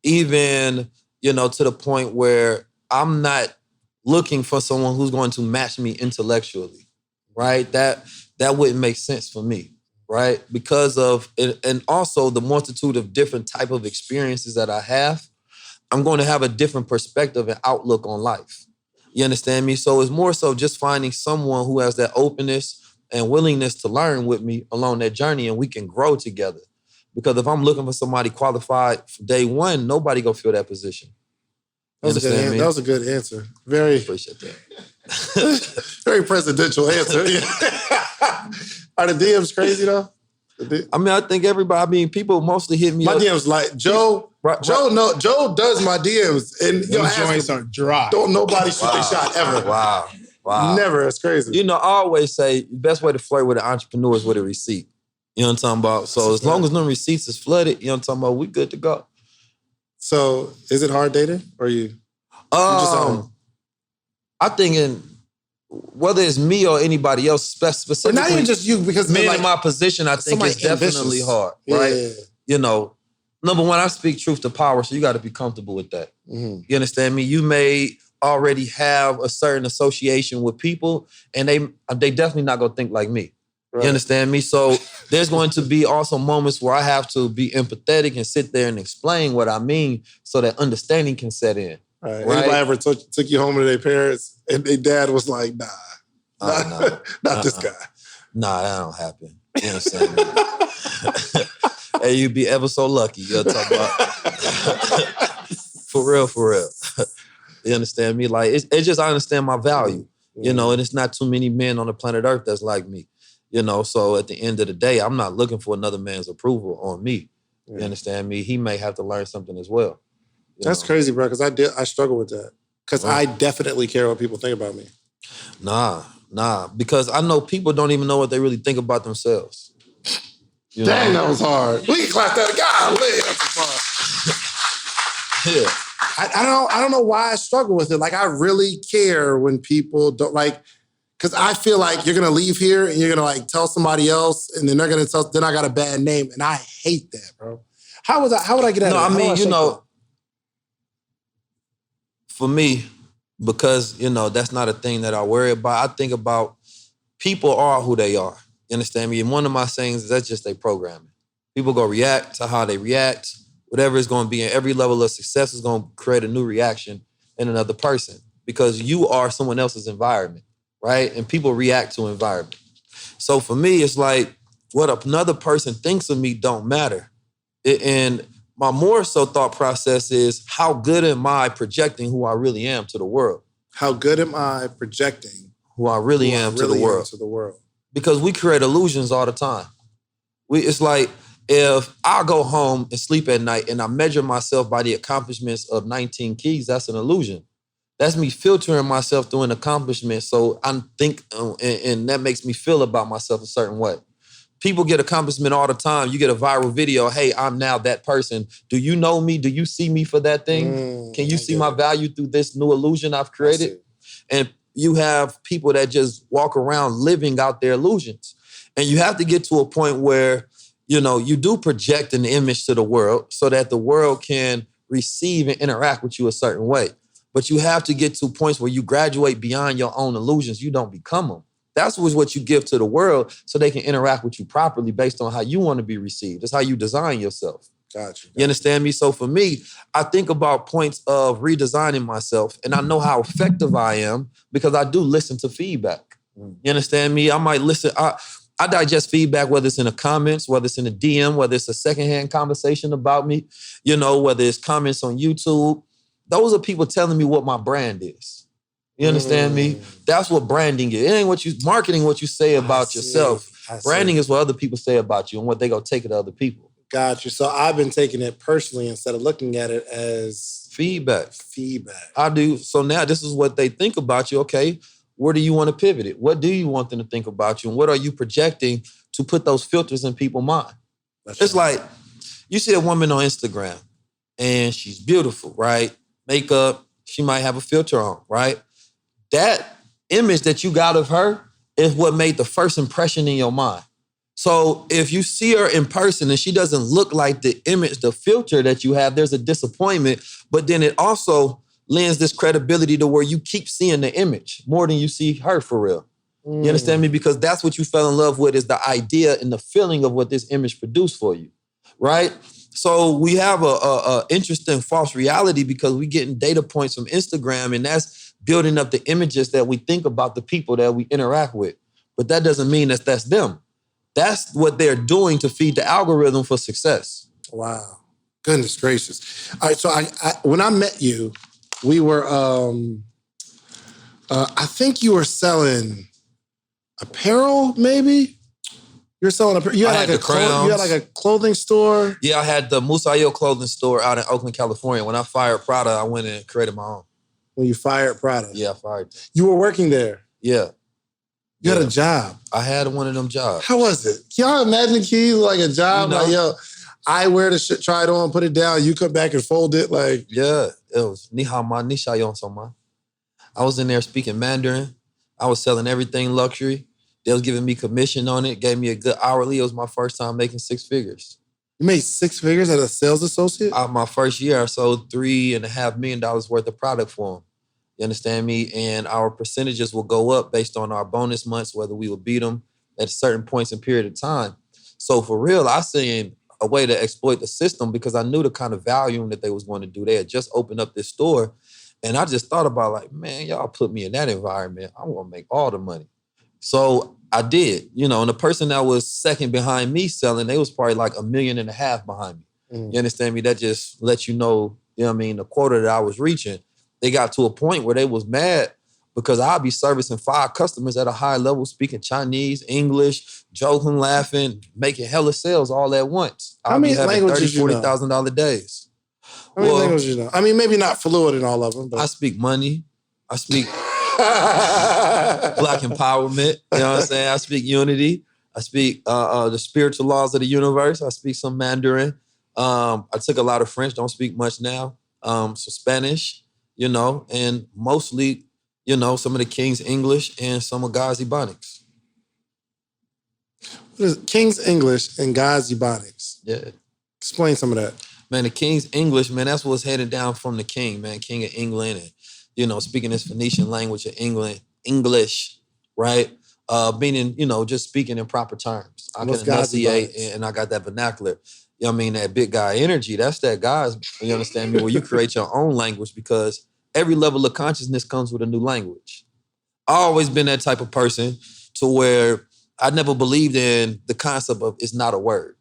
Even, to the point where I'm not looking for someone who's going to match me intellectually, right? That wouldn't make sense for me, right? Because of, and also the multitude of different type of experiences that I have, I'm going to have a different perspective and outlook on life. You understand me? So it's more so just finding someone who has that openness and willingness to learn with me along that journey, and we can grow together. Because if I'm looking for somebody qualified for day one, nobody gonna fill that position. That was a good answer. Very appreciate that. Very presidential answer. Are the DMs crazy though? I think everybody. People mostly hit me. My up. DMs like Joe. Joe does my DMs, and joints are dry. Don't nobody shoot a shot ever. Wow. Never. It's crazy. I always say the best way to flirt with an entrepreneur is with a receipt. You know what I'm talking about? So as long as no receipts is flooded, you know what I'm talking about, we good to go. So is it hard dating? Or you I think whether it's me or anybody else, specifically, not even just you, because men in my position, I think it's definitely hard, right? Yeah. Number one, I speak truth to power, so you got to be comfortable with that. Mm-hmm. You understand me? You made already have a certain association with people, and they definitely not gonna think like me. Right. You understand me? So there's going to be also moments where I have to be empathetic and sit there and explain what I mean so that understanding can set in. Right. Anybody ever took you home to their parents and their dad was like, nah, not this guy. Nah, that don't happen. You understand me? Hey, you'd be ever so lucky. You'll talk about for real. You understand me? Like it's just I understand my value, you know, and it's not too many men on the planet Earth that's like me. You know, so at the end of the day, I'm not looking for another man's approval on me. You understand me? He may have to learn something as well. That's crazy, bro, because I struggle with that. Because I definitely care what people think about me. Nah. Because I know people don't even know what they really think about themselves. Dang, that was hard. We can clap that. Golly, that's hard. Yeah. I don't know why I struggle with it. Like, I really care when people don't like... Because I feel like you're going to leave here and you're going to like tell somebody else and then they're going to tell, then I got a bad name. And I hate that, bro. How would I get out of that? No, I mean, you know, for me, because, you know, that's not a thing that I worry about. I think about people are who they are. You understand me? And one of my sayings is that's just their programming. People go react to how they react. Whatever it's going to be in every level of success is going to create a new reaction in another person because you are someone else's environment. Right? And people react to environment. So for me, it's like what another person thinks of me don't matter. And my more so thought process is how good am I projecting who I really am to the world? How good am I projecting who I really am to the world? Because we create illusions all the time. It's like if I go home and sleep at night and I measure myself by the accomplishments of 19 keys, that's an illusion. That's me filtering myself through an accomplishment. So I think, and that makes me feel about myself a certain way. People get accomplishment all the time. You get a viral video. Hey, I'm now that person. Do you know me? Do you see me for that thing? Can you see my value through this new illusion I've created? And you have people that just walk around living out their illusions. And you have to get to a point where, you know, you do project an image to the world so that the world can receive and interact with you a certain way. But you have to get to points where you graduate beyond your own illusions. You don't become them. That's what you give to the world so they can interact with you properly based on how you want to be received. That's how you design yourself. Gotcha. You understand me? So for me, I think about points of redesigning myself and I know how effective I am because I do listen to feedback. You understand me? I might listen. I digest feedback, whether it's in the comments, whether it's in the DM, whether it's a secondhand conversation about me, you know, whether it's comments on YouTube. Those are people telling me what my brand is. You understand me? That's what branding is. It ain't marketing what you say about yourself. Branding is what other people say about you and what they go take it to other people. Got you. So I've been taking it personally instead of looking at it as feedback. I do. So now this is what they think about you. Okay, where do you want to pivot it? What do you want them to think about you? And what are you projecting to put those filters in people's mind? It's like you see a woman on Instagram and she's beautiful, right? Makeup, she might have a filter on, right? That image that you got of her is what made the first impression in your mind. So if you see her in person and she doesn't look like the image, the filter that you have, there's a disappointment, but then it also lends this credibility to where you keep seeing the image more than you see her for real. You understand me? Because that's what you fell in love with is the idea and the feeling of what this image produced for you, right? So we have a interesting false reality because we're getting data points from Instagram and that's building up the images that we think about the people that we interact with. But that doesn't mean that's them. That's what they're doing to feed the algorithm for success. Wow. Goodness gracious. All right, so I when I met you, we were, I think you were selling apparel, maybe? You're selling apparel. You had like a clothing store? Yeah, I had the Musayo clothing store out in Oakland, California. When I fired Prada, I went and created my own. When you fired Prada? Yeah, I fired them. You were working there? Yeah. You had a job? I had one of them jobs. How was it? Can y'all imagine, Keith, like a job? You know, like, yo, I wear the shit, try it on, put it down, you come back and fold it, like... Yeah, it was ni hao ma, ni shayon so ma. I was in there speaking Mandarin. I was selling everything luxury. They was giving me commission on it, gave me a good hourly. It was my first time making 6 figures. You made 6 figures as a sales associate? My first year, I sold $3.5 million worth of product for them. You understand me? And our percentages will go up based on our bonus months, whether we will beat them at certain points in period of time. So for real, I seen a way to exploit the system because I knew the kind of volume that they was going to do. They had just opened up this store. And I just thought about like, man, y'all put me in that environment. I'm going to make all the money. So I did, and the person that was second behind me selling, they was probably like $1.5 million behind me. You understand me? That just lets you know, the quota that I was reaching. They got to a point where they was mad because I'll be servicing 5 customers at a high level, speaking Chinese, English, joking, laughing, making hella sales all at once. How many languages $40,000 days. How many languages you know? I mean, maybe not fluent in all of them, but I speak money. I speak Black empowerment. You know what I'm saying? I speak unity. I speak the spiritual laws of the universe. I speak some Mandarin. I took a lot of French. Don't speak much now. So Spanish, and mostly, some of the King's English and some of God's Ebonics. What is King's English and God's Ebonics? Yeah. Explain some of that. Man, the King's English, man, that's what's headed down from the King, man, King of England, and, speaking this Phoenician language of England, English, right? Meaning, just speaking in proper terms. I can enunciate and I got that vernacular. That big guy energy, that's that guy's, you understand me, where you create your own language because every level of consciousness comes with a new language. I've always been that type of person to where I never believed in the concept of it's not a word.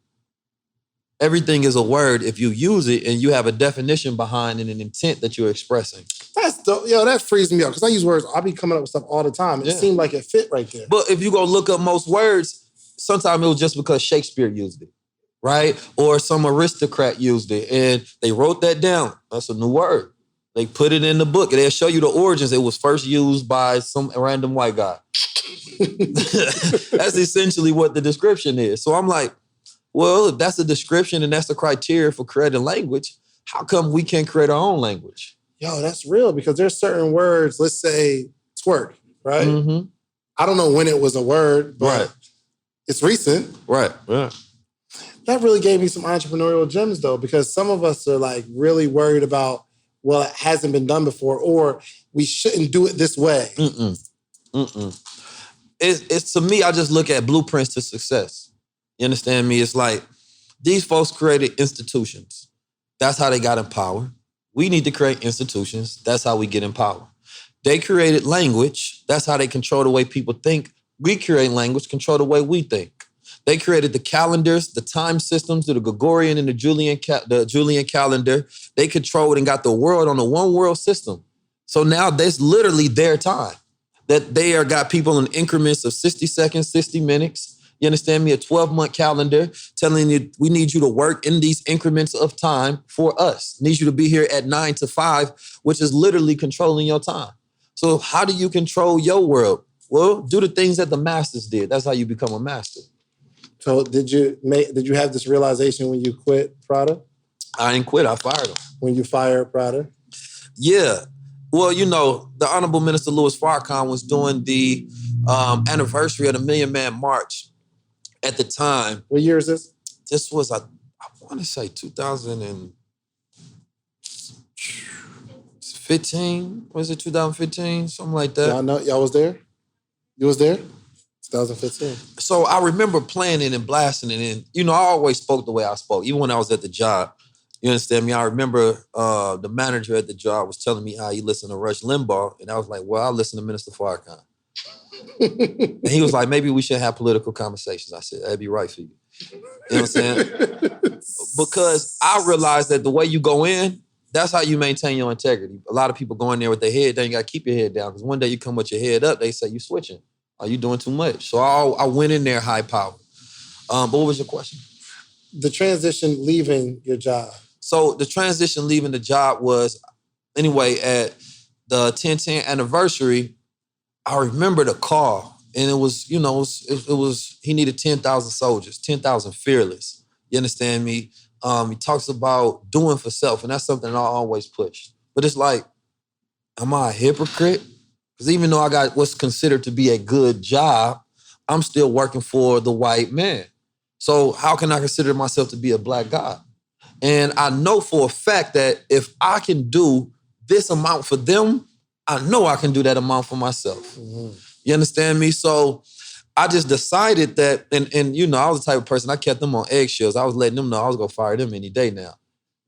Everything is a word if you use it and you have a definition behind it and an intent that you're expressing. That's dope. That frees me up because I use words. I be coming up with stuff all the time. It seemed like it fit right there. But if you go look up most words, sometimes it was just because Shakespeare used it, right? Or some aristocrat used it and they wrote that down. That's a new word. They put it in the book and they'll show you the origins. It was first used by some random white guy. That's essentially what the description is. So I'm like, well, if that's the description and that's the criteria for creating language, how come we can't create our own language? Yo, that's real because there's certain words, let's say twerk, right? Mm-hmm. I don't know when it was a word, but it's recent. Right, yeah. That really gave me some entrepreneurial gems though, because some of us are like really worried about, well, it hasn't been done before or we shouldn't do it this way. It's to me, I just look at blueprints to success. You understand me? It's like these folks created institutions. That's how they got in power. We need to create institutions. That's how we get in power. They created language. That's how they control the way people think. We create language, control the way we think. They created the calendars, the time systems, the Gregorian and the Julian calendar. They controlled and got the world on a one world system. So now that's literally their time. That they got people in increments of 60 seconds, 60 minutes. You understand me? A 12-month calendar telling you we need you to work in these increments of time for us. Need you to be here at 9 to 5, which is literally controlling your time. So how do you control your world? Well, do the things that the masters did. That's how you become a master. So did you have this realization when you quit Prada? I didn't quit. I fired him. When you fired Prada? Yeah. Well, the Honorable Minister Louis Farrakhan was doing the anniversary of the Million Man March at the time. What year is this? This was, I want to say 2015. Was it 2015? Something like that. Y'all know, y'all was there? You was there? 2015. So I remember playing it and blasting it. And, I always spoke the way I spoke, even when I was at the job. You understand me? I remember the manager at the job was telling me how he listened to Rush Limbaugh. And I was like, well, I listen to Minister Farrakhan. And he was like, maybe we should have political conversations. I said, that'd be right for you. You know what I'm saying? Because I realized that the way you go in, that's how you maintain your integrity. A lot of people go in there with their head down. You got to keep your head down because one day you come with your head up, they say you switching. Are you doing too much? So I went in there high power. But what was your question? The transition leaving your job. So the transition leaving the job was, anyway, at the 10/10 anniversary, I remember the call, and it was, it was he needed 10,000 soldiers, 10,000 fearless. You understand me? He talks about doing for self, and that's something I always push. But it's like, am I a hypocrite? Because even though I got what's considered to be a good job, I'm still working for the white man. So how can I consider myself to be a black god? And I know for a fact that if I can do this amount for them, I know I can do that amount for myself. You understand me? So I just decided that, and you know, I was the type of person, I kept them on eggshells. I was letting them know I was going to fire them any day now.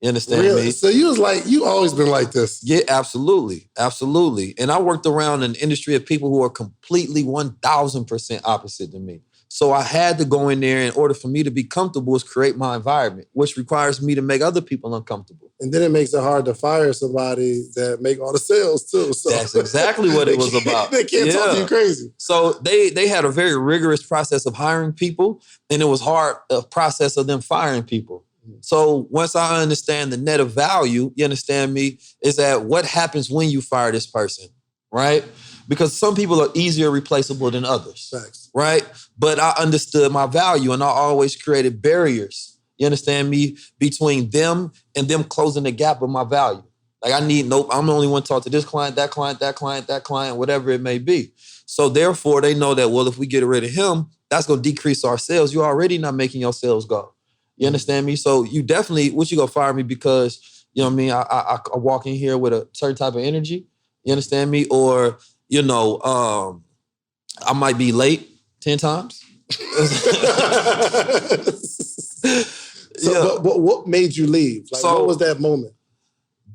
You understand me? So you was like, you always been like this. Yeah, absolutely. Absolutely. And I worked around an industry of people who are completely 1,000% opposite than me. So I had to go in there in order for me to be comfortable is create my environment, which requires me to make other people uncomfortable. And then it makes it hard to fire somebody that make all the sales too. So that's exactly what it was about. They can't talk to you crazy. So they had a very rigorous process of hiring people, and it was hard a process of them firing people. So once I understand the net of value, you understand me, is that what happens when you fire this person, right? Because some people are easier replaceable than others, Thanks. right? But I understood my value, and I always created barriers, you understand me, between them and them closing the gap of my value. Like I'm the only one to talk to this client, that client, that client, that client, whatever it may be. So therefore, they know that, well, if we get rid of him, that's going to decrease our sales. You're already not making your sales go. You understand me? So you definitely, you gonna fire me because, you know what I mean, I walk in here with a certain type of energy. You understand me? Or, you know, I might be late 10 times. But what made you leave? Like, what was that moment?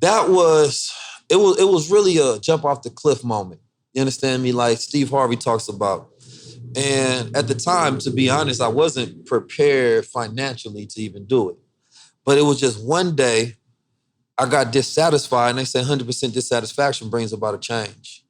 It was really a jump off the cliff moment. You understand me? Like Steve Harvey talks about. And at the time, to be honest, I wasn't prepared financially to even do it. But it was just one day I got dissatisfied, and they said 100% dissatisfaction brings about a change.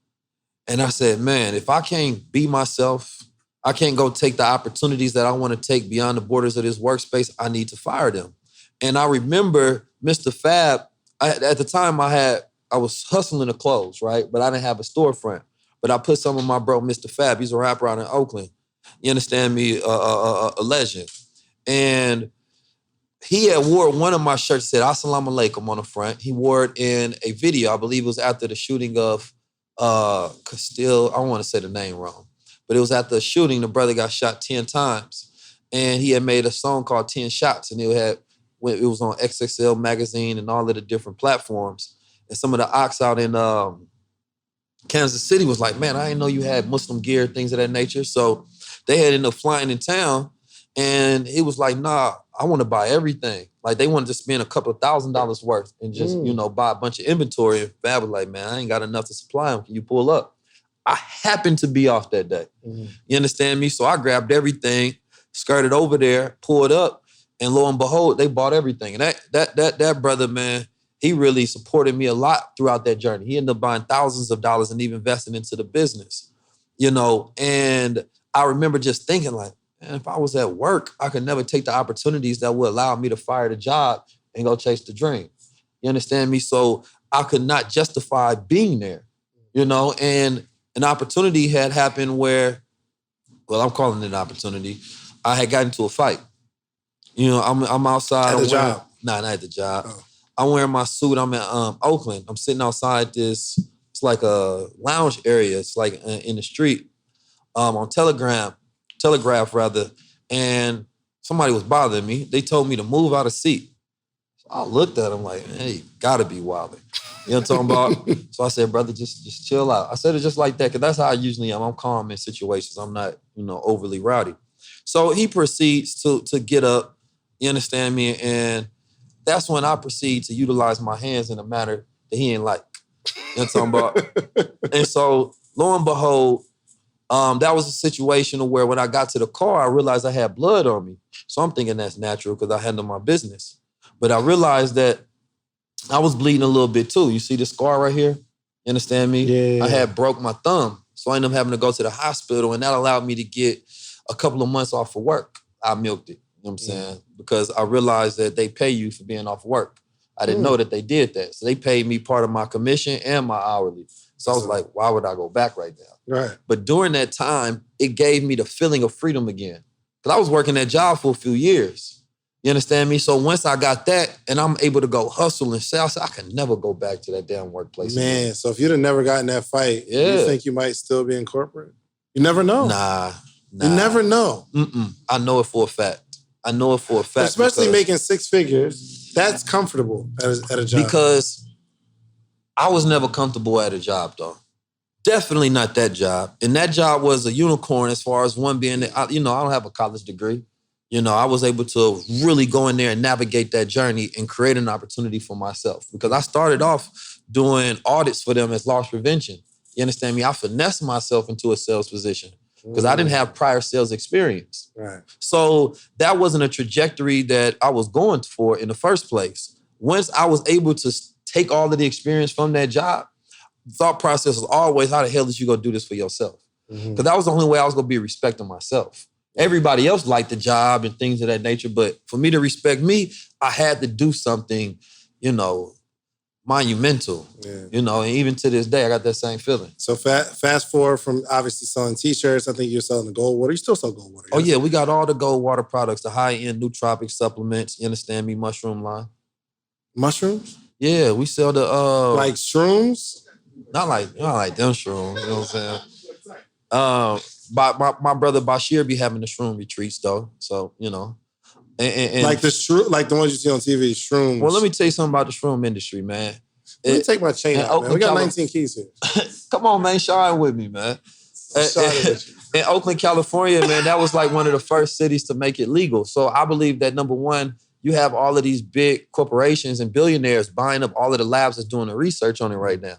And I said, man, if I can't be myself, I can't go take the opportunities that I want to take beyond the borders of this workspace, I need to fire them. And I remember Mr. Fab, at the time I was hustling the clothes, right? But I didn't have a storefront. But I put some of my bro, Mr. Fab, he's a rapper out in Oakland. You understand me? A legend. And he had wore one of my shirts, said Assalamu Alaikum on the front. He wore it in a video. I believe it was after the shooting of Castile. I don't want to say the name wrong. But it was after the shooting, the brother got shot 10 times. And he had made a song called 10 Shots. And it was on XXL magazine and all of the different platforms. And some of the ox out in Kansas City was like, man, I didn't know you had Muslim gear, things of that nature. So they had ended up flying in town, and it was like, nah, I want to buy everything. Like they wanted to spend a couple of $1,000s worth and just, buy a bunch of inventory. And Fab was like, man, I ain't got enough to supply them. Can you pull up? I happened to be off that day. You understand me? So I grabbed everything, skirted over there, pulled up, and lo and behold, they bought everything. And that brother, man, he really supported me a lot throughout that journey. He ended up buying thousands of dollars and even investing into the business, and I remember just thinking like, man, if I was at work, I could never take the opportunities that would allow me to fire the job and go chase the dream. You understand me? So I could not justify being there, and an opportunity had happened where, well, I'm calling it an opportunity. I had gotten into a fight. I'm outside. At the job? Nah, not at the job. Oh. I'm wearing my suit. I'm in Oakland. I'm sitting outside this, it's like a lounge area. It's like in the street on Telegraph, and somebody was bothering me. They told me to move out of seat. So I looked at them like, hey, you gotta be wilding. You know what I'm talking about? So I said, brother, just chill out. I said it just like that, because that's how I usually am. I'm calm in situations. I'm not, overly rowdy. So he proceeds to get up, you understand me? And that's when I proceed to utilize my hands in a manner that he ain't like. You know what I'm talking about? And so, lo and behold, that was a situation where when I got to the car, I realized I had blood on me. So I'm thinking that's natural because I handle my business. But I realized that I was bleeding a little bit too. You see the scar right here? You understand me? Yeah. I had broke my thumb. So I ended up having to go to the hospital, and that allowed me to get a couple of months off of work. I milked it. You know what I'm saying? Because I realized that they pay you for being off work. I didn't know that they did that. So they paid me part of my commission and my hourly. So I was like, why would I go back right now? Right. But during that time, it gave me the feeling of freedom again. Because I was working that job for a few years. You understand me? So once I got that and I'm able to go hustle and sell, I said, I can never go back to that damn workplace. Man, again. So if you'd have never gotten that fight, you think you might still be in corporate? You never know. Nah. You never know. I know it for a fact. Especially making 6 figures, that's comfortable at a job. Because I was never comfortable at a job, though. Definitely not that job. And that job was a unicorn as far as one being, I don't have a college degree. I was able to really go in there and navigate that journey and create an opportunity for myself. Because I started off doing audits for them as loss prevention. You understand me? I finessed myself into a sales position because I didn't have prior sales experience. Right. So that wasn't a trajectory that I was going for in the first place. Once I was able to take all of the experience from that job, the thought process was always, how the hell is you going to do this for yourself? Because that was the only way I was going to be respecting myself. Everybody else liked the job and things of that nature, but for me to respect me, I had to do something, monumental. Yeah. And even to this day, I got that same feeling. So fast forward from obviously selling t-shirts, I think you're selling the Gold Water. You still sell Gold Water? Oh yeah, we got all the Gold Water products, the high-end nootropic supplements, you understand me, mushroom line. Mushrooms? Yeah, we sell the... like shrooms? Not like them shrooms, you know what I'm saying? My brother Bashir be having the shroom retreats though, so and like like the ones you see on TV, shrooms. Well, let me tell you something about the shroom industry, man. Let me take my chain out, man. We got 19 keys here. Come on, man, shine with me, man. In Oakland, California, man, that was like one of the first cities to make it legal. So I believe that number one, you have all of these big corporations and billionaires buying up all of the labs that's doing the research on it right now,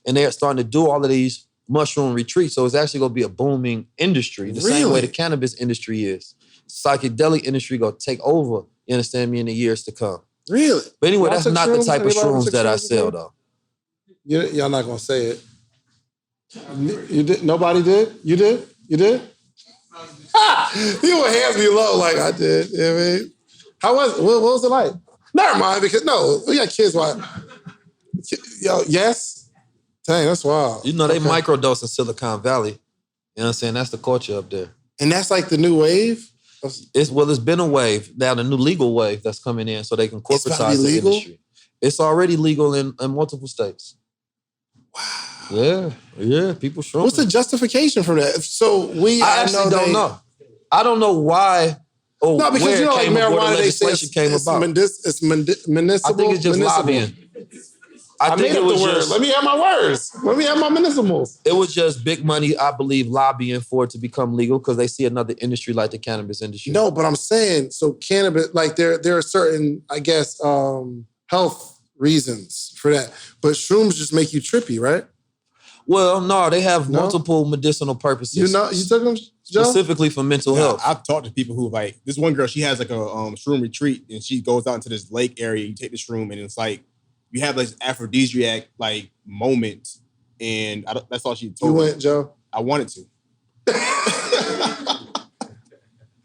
and they're starting to do all of these mushroom retreats. So it's actually going to be a booming industry. The same way the cannabis industry is. Psychedelic industry going to take over, you understand me, in the years to come. Really? But anyway, that's not the type of shrooms that I sell, though. Y'all not going to say it. You did? Nobody did? You did? You did? You would hands me low like I did. You know what I mean? How was it? What was it like? Never mind, because we got kids. Yo, yes? Dang, that's wild. They microdose in Silicon Valley. You know what I'm saying? That's the culture up there. And that's like the new wave? It's been a wave. Now the new legal wave that's coming in so they can corporatize the industry. It's already legal in multiple states. Wow. Yeah, people sure. What's the justification for that? So I actually don't know. I don't know why. No, because like marijuana, they say it's municipal. I think it's just lobbying. I made up the word. Let me have my words. Let me have my municipals. It was just big money, I believe, lobbying for it to become legal because they see another industry like the cannabis industry. No, but I'm saying, so cannabis, like there are certain, I guess, health reasons for that. But shrooms just make you trippy, right? Well, no, they have multiple medicinal purposes. You took them, Joe? Specifically for mental health. I've talked to people who like, this one girl, she has like a shroom retreat and she goes out into this lake area. You take the shroom and it's like, you have this aphrodisiac like moment, and that's all she told me. You went, Joe? I wanted to.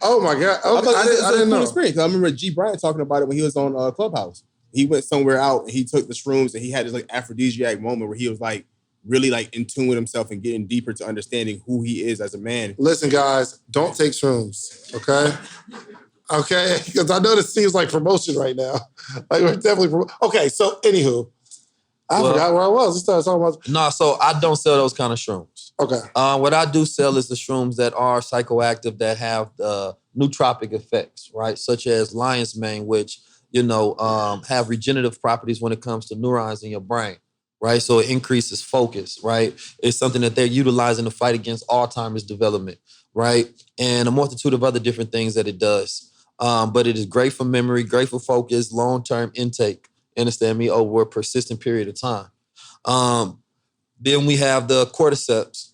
Oh my God! Okay. I didn't know. Experience. I remember G. Bryant talking about it when he was on Clubhouse. He went somewhere out and he took the shrooms and he had this like aphrodisiac moment where he was like really like in tune with himself and getting deeper to understanding who he is as a man. Listen, guys, don't take shrooms, okay? Okay, because I know this seems like promotion right now. Like we're definitely okay. So, anywho, I forgot where I was. We started talking about. No, so I don't sell those kind of shrooms. Okay. What I do sell is the shrooms that are psychoactive that have nootropic effects, right? Such as lion's mane, which have regenerative properties when it comes to neurons in your brain, right? So it increases focus, right? It's something that they're utilizing to fight against Alzheimer's development, right? And a multitude of other different things that it does. But it is great for memory, great for focus, long-term intake, understand me, over a persistent period of time. Then we have the cordyceps.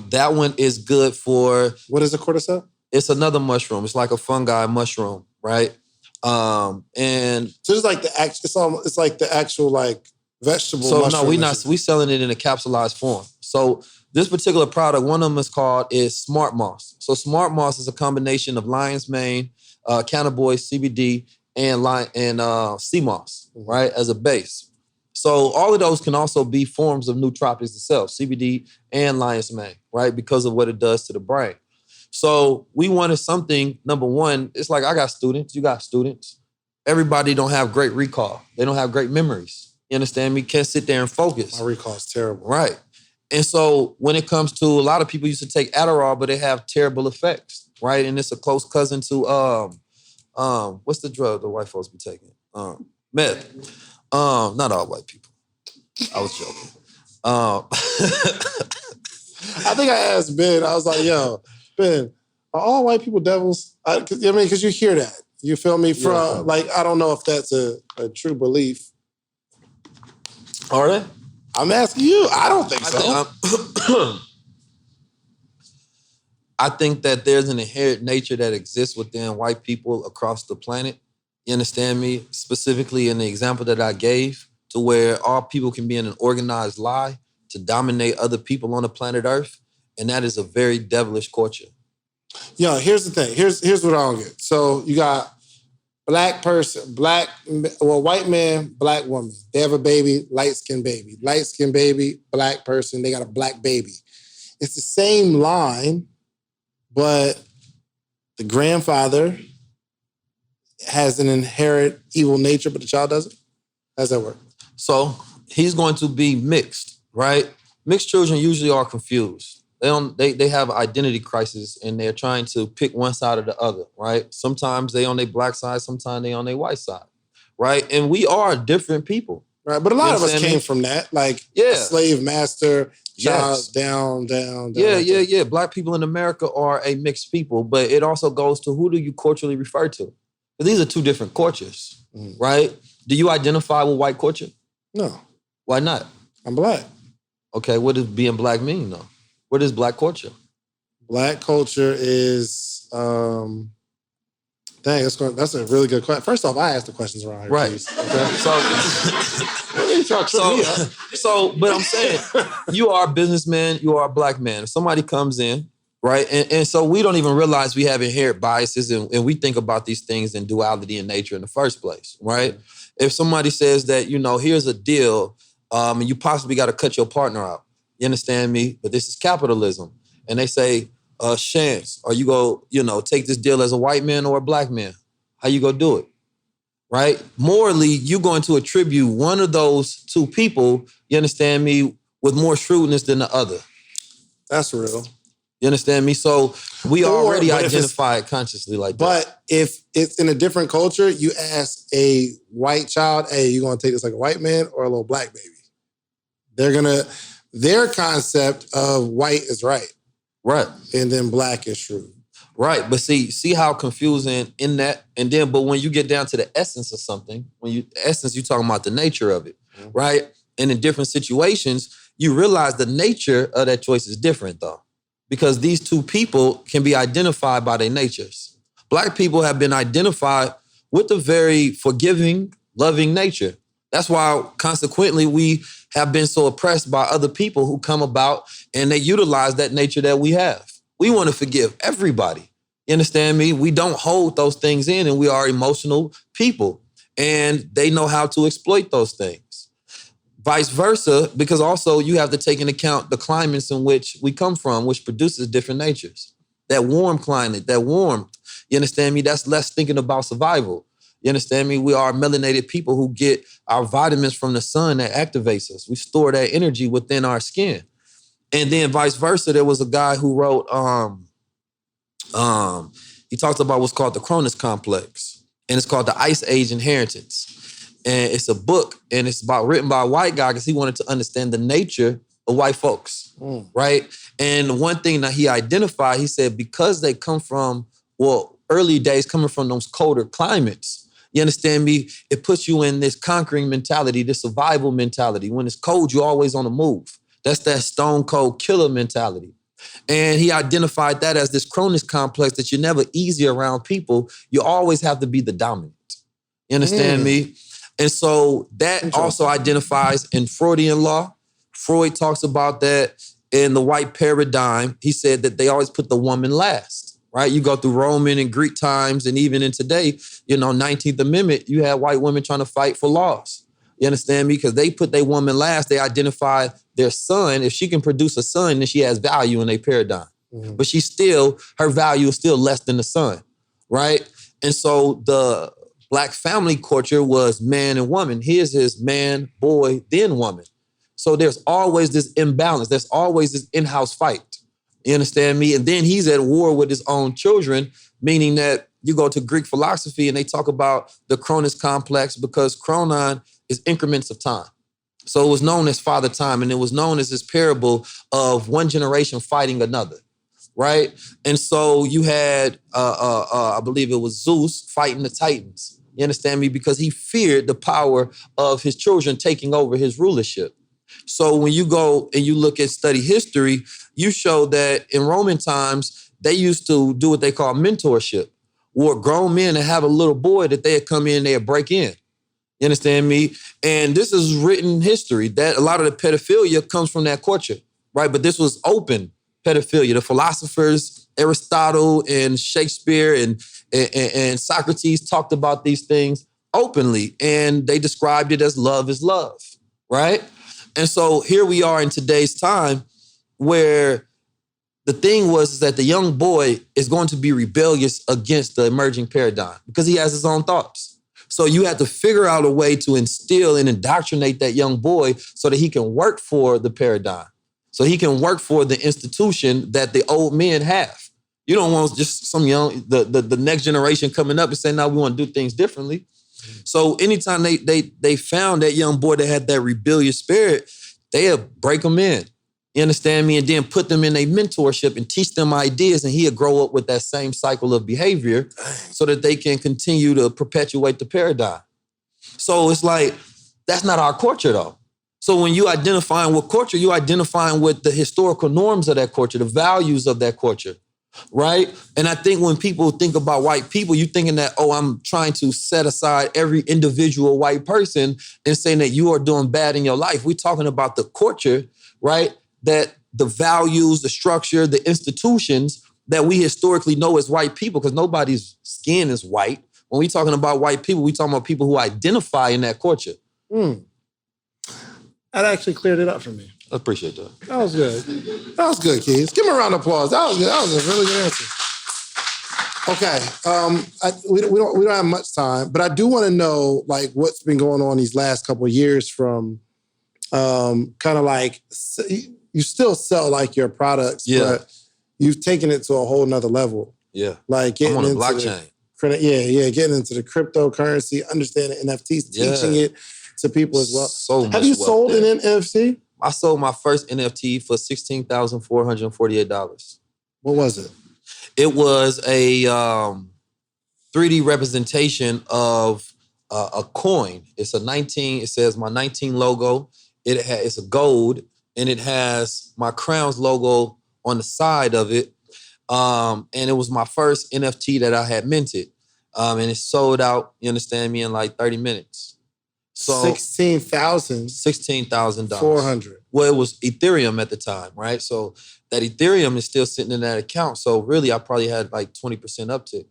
That one is good for... What is a cordyceps? It's another mushroom. It's like a fungi mushroom, right? And so it's like it's like the actual like vegetable. So no, we selling it in a capsulized form. So this particular product, one of them is Smart Moss. So Smart Moss is a combination of lion's mane, cannabinoids, CBD, and sea moss, right, as a base. So all of those can also be forms of nootropics itself, CBD and lion's mane, right, because of what it does to the brain. So we wanted something, number one, it's like I got students, you got students. Everybody don't have great recall. They don't have great memories. You understand me? Can't sit there and focus. My recall is terrible. Right. And so when it comes to, a lot of people used to take Adderall, but they have terrible effects, right? And it's a close cousin to, what's the drug the white folks be taking? Meth. Not all white people. I was joking. I think I asked Ben, I was like, yo, Ben, are all white people devils? Because you hear that. You feel me? From like, I don't know if that's a true belief. Are they? I'm asking you. I don't think so. I think that there's an inherent nature that exists within white people across the planet. You understand me? Specifically in the example that I gave, to where all people can be in an organized lie to dominate other people on the planet Earth. And that is a very devilish culture. Yo, here's the thing. Here's what I don't get. So you got white man, black woman. They have a baby, light-skinned baby. Light-skinned baby, black person, they got a black baby. It's the same line, but the grandfather has an inherent evil nature, but the child doesn't? How does that work? So he's going to be mixed, right? Mixed children usually are confused. They have an identity crisis and they're trying to pick one side or the other, right? Sometimes they on their black side, sometimes they on their white side, right? And we are different people. Right, but a lot of us came from that, like slave master, child, down. Yeah. Black people in America are a mixed people, but it also goes to who do you culturally refer to? But these are two different cultures, right? Do you identify with white culture? No. Why not? I'm black. Okay, what does being black mean though? What is black culture? Black culture is, that's a really good question. First off, I asked the questions around here. Right. Okay? But I'm saying, you are a businessman, you are a black man. If somebody comes in, right? And so we don't even realize we have inherent biases and we think about these things in duality in nature in the first place, right? If somebody says that, here's a deal, and you possibly got to cut your partner out. You understand me? But this is capitalism. And they say, Chance, are you go, take this deal as a white man or a black man? How you go do it? Right? Morally, you're going to attribute one of those two people, you understand me, with more shrewdness than the other. That's real. You understand me? So we already identify it consciously like that. But if it's in a different culture, you ask a white child, hey, you going to take this like a white man or a little black baby? Their concept of white is right. Right. And then black is true. Right. But see how confusing in that. And then, but when you get down to the essence of something, you're talking about the nature of it, right? And in different situations, you realize the nature of that choice is different though. Because these two people can be identified by their natures. Black people have been identified with a very forgiving, loving nature. That's why, consequently, we have been so oppressed by other people who come about and they utilize that nature that we have. We want to forgive everybody. You understand me? We don't hold those things in, and we are emotional people. And they know how to exploit those things. Vice versa, because also you have to take into account the climates in which we come from, which produces different natures. That warm climate, that warmth, you understand me? That's less thinking about survival. You understand me? We are melanated people who get our vitamins from the sun that activates us. We store that energy within our skin. And then vice versa, there was a guy who wrote, he talked about what's called the Cronus complex. And it's called the Ice Age Inheritance. And it's a book, and it's written by a white guy because he wanted to understand the nature of white folks, right? And one thing that he identified, he said, because they come from, early days coming from those colder climates, you understand me? It puts you in this conquering mentality, this survival mentality. When it's cold, you're always on the move. That's that stone cold killer mentality. And he identified that as this Cronus complex that you're never easy around people. You always have to be the dominant. You understand me? And so that also identifies in Freudian law. Freud talks about that in the white paradigm. He said that they always put the woman last. Right? You go through Roman and Greek times, and even in today, 19th Amendment, you have white women trying to fight for laws. You understand me? Because they put their woman last. They identify their son. If she can produce a son, then she has value in their paradigm. But her value is still less than the son, right? And so the Black family culture was man and woman. Here's his man, boy, then woman. So there's always this imbalance. There's always this in-house fight. You understand me? And then he's at war with his own children, meaning that you go to Greek philosophy and they talk about the Cronus complex because chronon is increments of time. So it was known as Father Time, and it was known as this parable of one generation fighting another, right? And so you had, I believe it was Zeus fighting the Titans. You understand me? Because he feared the power of his children taking over his rulership. So when you go and you look at study history, you show that in Roman times, they used to do what they call mentorship, where grown men and have a little boy that they'd come in, they'd break in. You understand me? And this is written history that a lot of the pedophilia comes from that culture, right? But this was open pedophilia. The philosophers, Aristotle and Shakespeare and Socrates talked about these things openly, and they described it as love is love, right? And so here we are in today's time where the thing was that the young boy is going to be rebellious against the emerging paradigm because he has his own thoughts. So you have to figure out a way to instill and indoctrinate that young boy so that he can work for the paradigm, so he can work for the institution that the old men have. You don't want just some young, the next generation coming up and saying, no, we want to do things differently. So anytime they found that young boy that had that rebellious spirit, they'll break them in. You understand me? And then put them in a mentorship and teach them ideas, and he'll grow up with that same cycle of behavior so that they can continue to perpetuate the paradigm. So it's like, that's not our culture though. So when you identifying with culture, you identifying with the historical norms of that culture, the values of that culture, right? And I think when people think about white people, you're thinking that, oh, I'm trying to set aside every individual white person and saying that you are doing bad in your life. We're talking about the culture, right? That the values, the structure, the institutions that we historically know as white people, because nobody's skin is white. When we're talking about white people, we're talking about people who identify in that culture. That actually cleared it up for me. I appreciate that. That was good. That was good, kids. Give him a round of applause. That was good. That was a really good answer. Okay, we don't have much time, but I do want to know like what's been going on these last couple of years from kind of like you still sell like your products, but you've taken it to a whole nother level. Yeah, like getting I'm on a into blockchain. Getting into the cryptocurrency, understanding NFTs, teaching it to people as well. So much have you sold an NFT? I sold my first NFT for $16,448. What was it? It was a 3D representation of a coin. It's a 19. It says my 19 logo. It's a gold, and it has my Crown's logo on the side of it. And it was my first NFT that I had minted. And it sold out, you understand me, in like 30 minutes. So $16,000. 400. Well, it was Ethereum at the time, right? So that Ethereum is still sitting in that account. So really, I probably had like 20% uptick.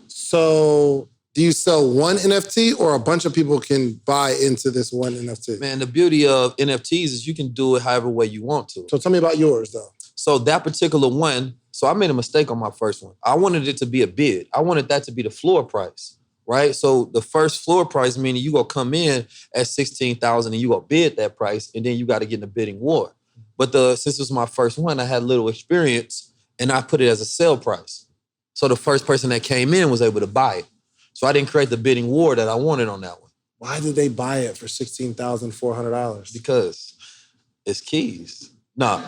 So do you sell one NFT or a bunch of people can buy into this one NFT? Man, the beauty of NFTs is you can do it however way you want to. So tell me about yours, though. So that particular one, so I made a mistake on my first one. I wanted it to be a bid. I wanted that to be the floor price, right? So the first floor price, meaning you gonna come in at $16,000 and you gonna bid that price, and then you got to get in the bidding war. But since it was my first one, I had little experience, and I put it as a sale price. So the first person that came in was able to buy it. So I didn't create the bidding war that I wanted on that one. Why did they buy it for $16,400? Because it's keys. No.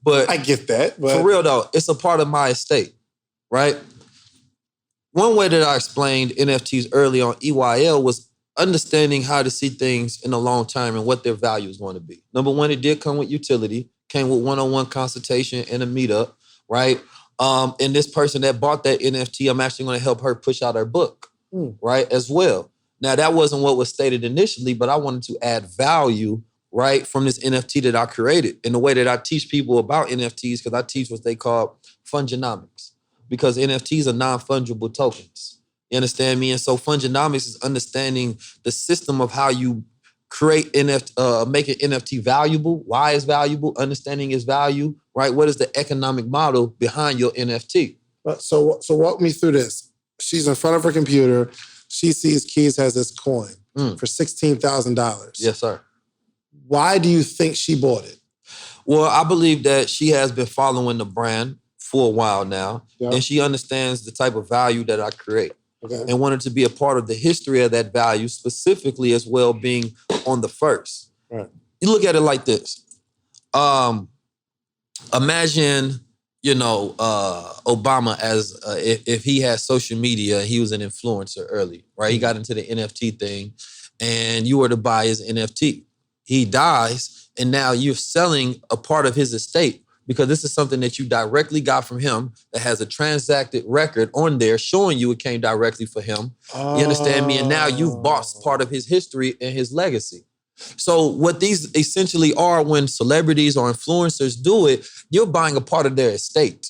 But I get that. But for real though, it's a part of my estate, right? One way that I explained NFTs early on EYL was understanding how to see things in the long term and what their value is going to be. Number one, it did come with utility, came with one-on-one consultation and a meetup, right? And this person that bought that NFT, I'm actually going to help her push out her book, right, as well. Now, that wasn't what was stated initially, but I wanted to add value, right, from this NFT that I created. And the way that I teach people about NFTs, because I teach what they call funginomics, because NFTs are non-fungible tokens. You understand me? And so funginomics is understanding the system of how you create make an NFT valuable, why it's valuable, understanding its value, right? What is the economic model behind your NFT? So walk me through this. She's in front of her computer. She sees Keys has this coin for $16,000. Yes, sir. Why do you think she bought it? Well, I believe that she has been following the brand for a while now, and she understands the type of value that I create. and wanted to be a part of the history of that value, specifically as well being on the first. Right. You look at it like this. Imagine, Obama as if he had social media, he was an influencer early, right? He got into the NFT thing, and you were to buy his NFT. He dies, and now you're selling a part of his estate because this is something that you directly got from him that has a transacted record on there showing you it came directly for him. You understand me? And now you've bought part of his history and his legacy. So what these essentially are when celebrities or influencers do it, you're buying a part of their estate.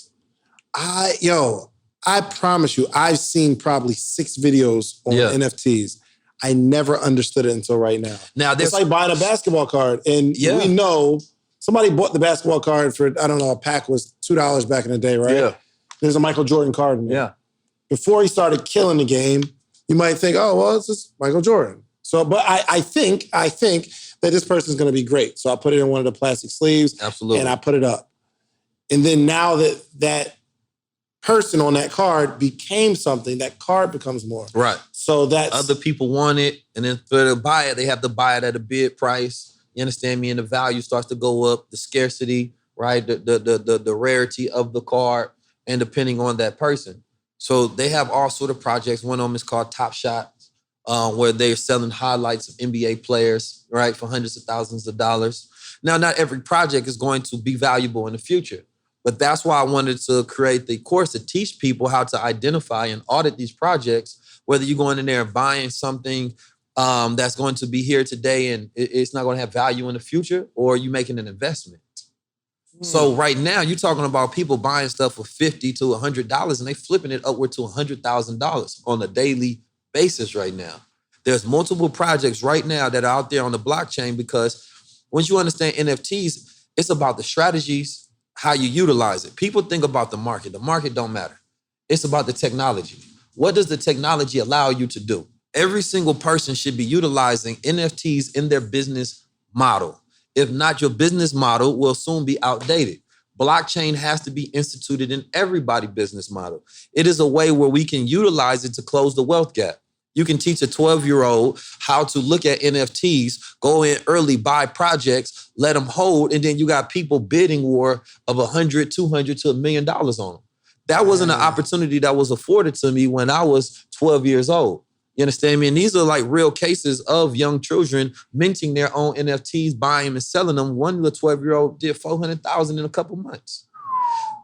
I promise you, I've seen probably 6 videos on NFTs. I never understood it until right now. Now it's like buying a basketball card. And we know somebody bought the basketball card for, I don't know, a pack was $2 back in the day, right? Yeah. There's a Michael Jordan card in there. Yeah. Before he started killing the game, you might think, oh, well, it's just Michael Jordan. So, but I think that this person's going to be great. So I put it in one of the plastic sleeves. Absolutely. And I put it up. And then now that person on that card became something, that card becomes more. Right. So that's... Other people want it. And then for the buyer, they have to buy it at a bid price. You understand me? And the value starts to go up. The scarcity, right? The rarity of the card. And depending on that person. So they have all sort of projects. One of them is called Top Shot. Where they're selling highlights of NBA players, right, for hundreds of thousands of dollars. Now, not every project is going to be valuable in the future, but that's why I wanted to create the course to teach people how to identify and audit these projects, whether you're going in there and buying something that's going to be here today and it's not going to have value in the future, or you making an investment. So right now, you're talking about people buying stuff for $50 to $100 and they flipping it upward to $100,000 on a daily basis right now. There's multiple projects right now that are out there on the blockchain because once you understand NFTs, it's about the strategies, how you utilize it. People think about the market. The market don't matter. It's about the technology. What does the technology allow you to do? Every single person should be utilizing NFTs in their business model. If not, your business model will soon be outdated. Blockchain has to be instituted in everybody's business model. It is a way where we can utilize it to close the wealth gap. You can teach a 12-year-old how to look at NFTs, go in early, buy projects, let them hold, and then you got people bidding war of $100, $200 to $1 million on them. That wasn't an opportunity that was afforded to me when I was 12 years old. You understand me? And these are like real cases of young children minting their own NFTs, buying them and selling them. One little 12-year-old did $400,000 in a couple months.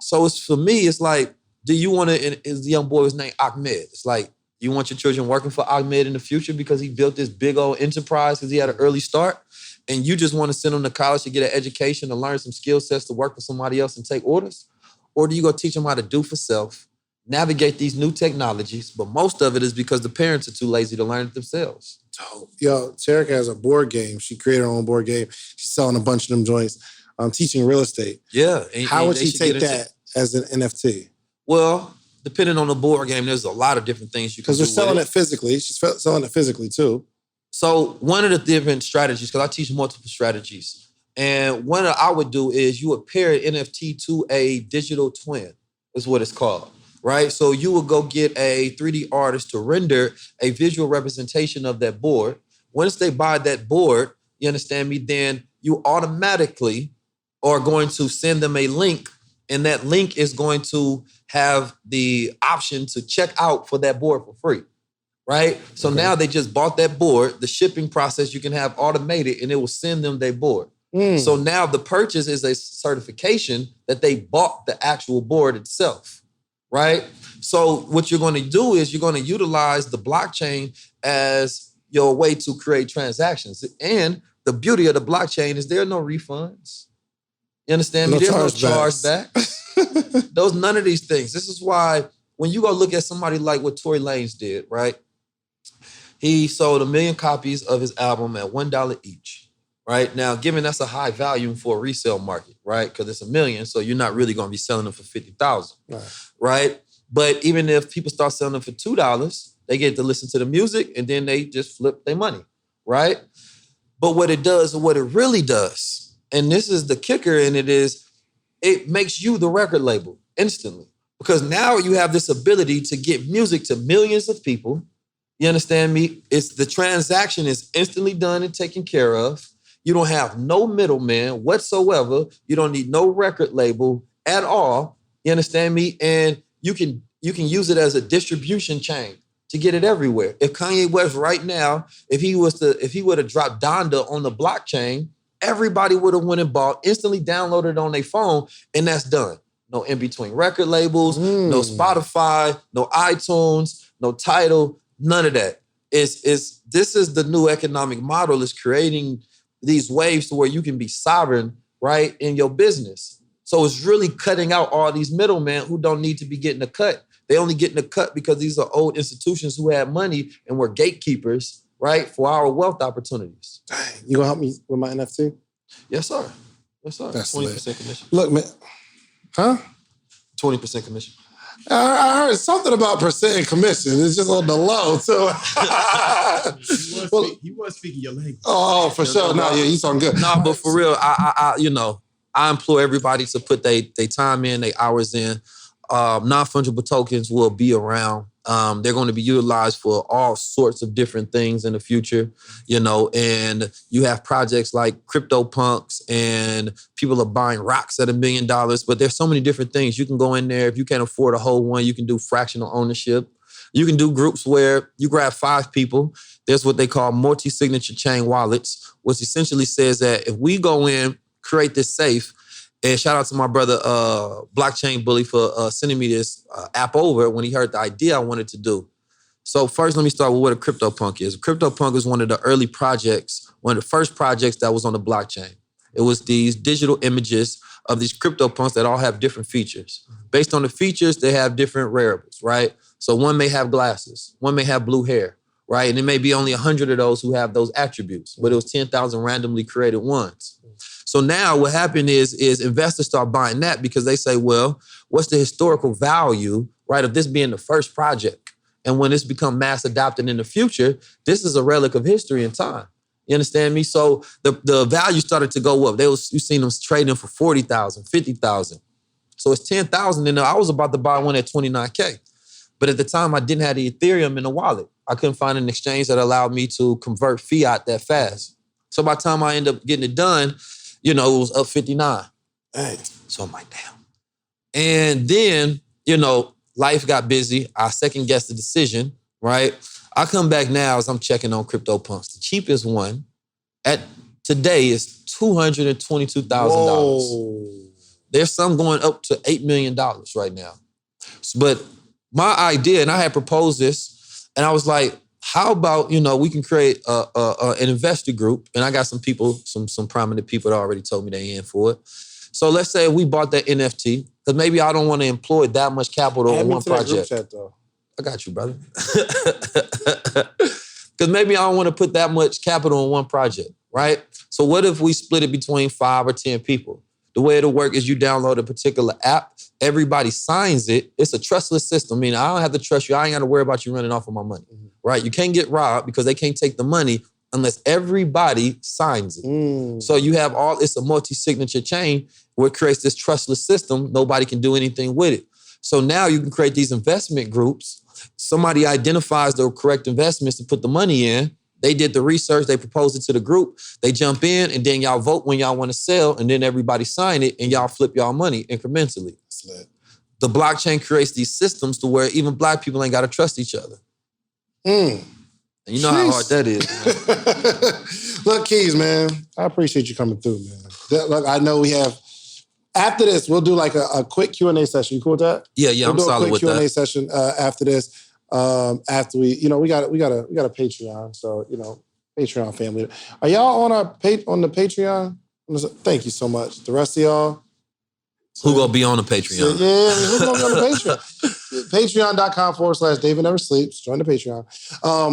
So it's for me, it's like, do you want to, the young boy was named Ahmed. It's like, you want your children working for Ahmed in the future because he built this big old enterprise because he had an early start, and you just want to send them to college to get an education, to learn some skill sets, to work for somebody else and take orders? Or do you go teach them how to do for self, navigate these new technologies, but most of it is because the parents are too lazy to learn it themselves. Yo, Tarek has a board game. She created her own board game. She's selling a bunch of them joints. Teaching real estate. Yeah. How would she take that as an NFT? Well, depending on the board game, there's a lot of different things you can do. Because they're selling it physically. She's selling it physically too. So one of the different strategies, because I teach multiple strategies, and one that I would do is you would pair an NFT to a digital twin, is what it's called. Right? So you would go get a 3D artist to render a visual representation of that board. Once they buy that board, you understand me, then you automatically are going to send them a link, and that link is going to have the option to check out for that board for free. Right? So now they just bought that board. The shipping process you can have automated, and it will send them their board. So now the purchase is a certification that they bought the actual board itself. Right? So what you're going to do is you're going to utilize the blockchain as your way to create transactions. And the beauty of the blockchain is there are no refunds. You understand me? There's no chargebacks. Those none of these things. This is why when you go look at somebody like what Tory Lanez did, right? He sold 1 million copies of his album at $1 each. Right? Now, given that's a high volume for a resale market, right? Because it's 1 million, so you're not really going to be selling them for $50,000, right? But even if people start selling them for $2, they get to listen to the music and then they just flip their money, right? But what it does, or what it really does, and this is the kicker in it, is it makes you the record label instantly. Because now you have this ability to get music to millions of people. You understand me? It's the transaction is instantly done and taken care of. You don't have no middleman whatsoever. You don't need no record label at all. You understand me? And you can use it as a distribution chain to get it everywhere. If Kanye West right now, if he would have dropped Donda on the blockchain, everybody would have went and bought, instantly downloaded it on their phone, and that's done. No in between record labels, no Spotify, no iTunes, no Tidal, none of that. This is the new economic model. Is creating these waves to where you can be sovereign, right, in your business. So it's really cutting out all these middlemen who don't need to be getting a cut. They only getting a cut because these are old institutions who had money and were gatekeepers, right, for our wealth opportunities. You gonna help me with my NFT? Yes, sir. Yes, sir. That's 20% commission. Look, man. Huh? 20% commission. I heard something about percent and commission. It's just on the low, too. He was speaking your language. Oh, for sure. No, yeah, he's talking good. No, but for real, I implore everybody to put their time in, their hours in. Non-fungible tokens will be around. They're going to be utilized for all sorts of different things in the future, and you have projects like CryptoPunks and people are buying rocks at $1 million, but there's so many different things. You can go in there. If you can't afford a whole one, you can do fractional ownership. You can do groups where you grab 5 people. There's what they call multi-signature chain wallets, which essentially says that if we go in, create this safe, and shout out to my brother, Blockchain Bully, for sending me this app over when he heard the idea I wanted to do. So first, let me start with what a CryptoPunk is. A CryptoPunk is one of the early projects, one of the first projects that was on the blockchain. It was these digital images of these CryptoPunks that all have different features. Based on the features, they have different variables, right? So one may have glasses, one may have blue hair, right? And it may be only 100 of those who have those attributes, but it was 10,000 randomly created ones. So now what happened is investors start buying that because they say, well, what's the historical value, right, of this being the first project? And when this become mass adopted in the future, this is a relic of history and time. You understand me? So the value started to go up. You seen them trading for 40,000, 50,000. So it's 10,000 in there. I was about to buy one at 29K. But at the time, I didn't have the Ethereum in the wallet. I couldn't find an exchange that allowed me to convert fiat that fast. So by the time I ended up getting it done, it was up 59. Hey. So I'm like, damn. And then, life got busy. I second-guessed the decision, right? I come back now as I'm checking on CryptoPunks. The cheapest one at today is $222,000. There's some going up to $8 million right now. But my idea, and I had proposed this, and I was like, how about, we can create an investor group, and I got some people, some prominent people that already told me they in for it. So let's say we bought that NFT, because maybe I don't want to employ that much capital in one project. Group chat, though. I got you, brother. Because maybe I don't want to put that much capital in one project, right? So what if we split it between 5 or 10 people? The way it'll work is you download a particular app, everybody signs it. It's a trustless system. I mean, I don't have to trust you. I ain't got to worry about you running off of my money, right? You can't get robbed because they can't take the money unless everybody signs it. So you have it's a multi-signature chain where it creates this trustless system. Nobody can do anything with it. So now you can create these investment groups. Somebody identifies the correct investments to put the money in. They did the research, they proposed it to the group, they jump in, and then y'all vote when y'all want to sell, and then everybody sign it, and y'all flip y'all money incrementally. The blockchain creates these systems to where even black people ain't got to trust each other. And you know how hard that is, man. Look, Keys, man, I appreciate you coming through, man. Look, I know we have, after this, we'll do like a quick Q&A session. You cool with that? Yeah, I'm solid with that. We'll do a quick Q&A session after this. After we got a Patreon, so Patreon family. Are y'all on the Patreon? Thank you so much. The rest of y'all. Who gonna be on the Patreon? Who's gonna be on the Patreon? Patreon.com/David Never Sleeps. Join the Patreon.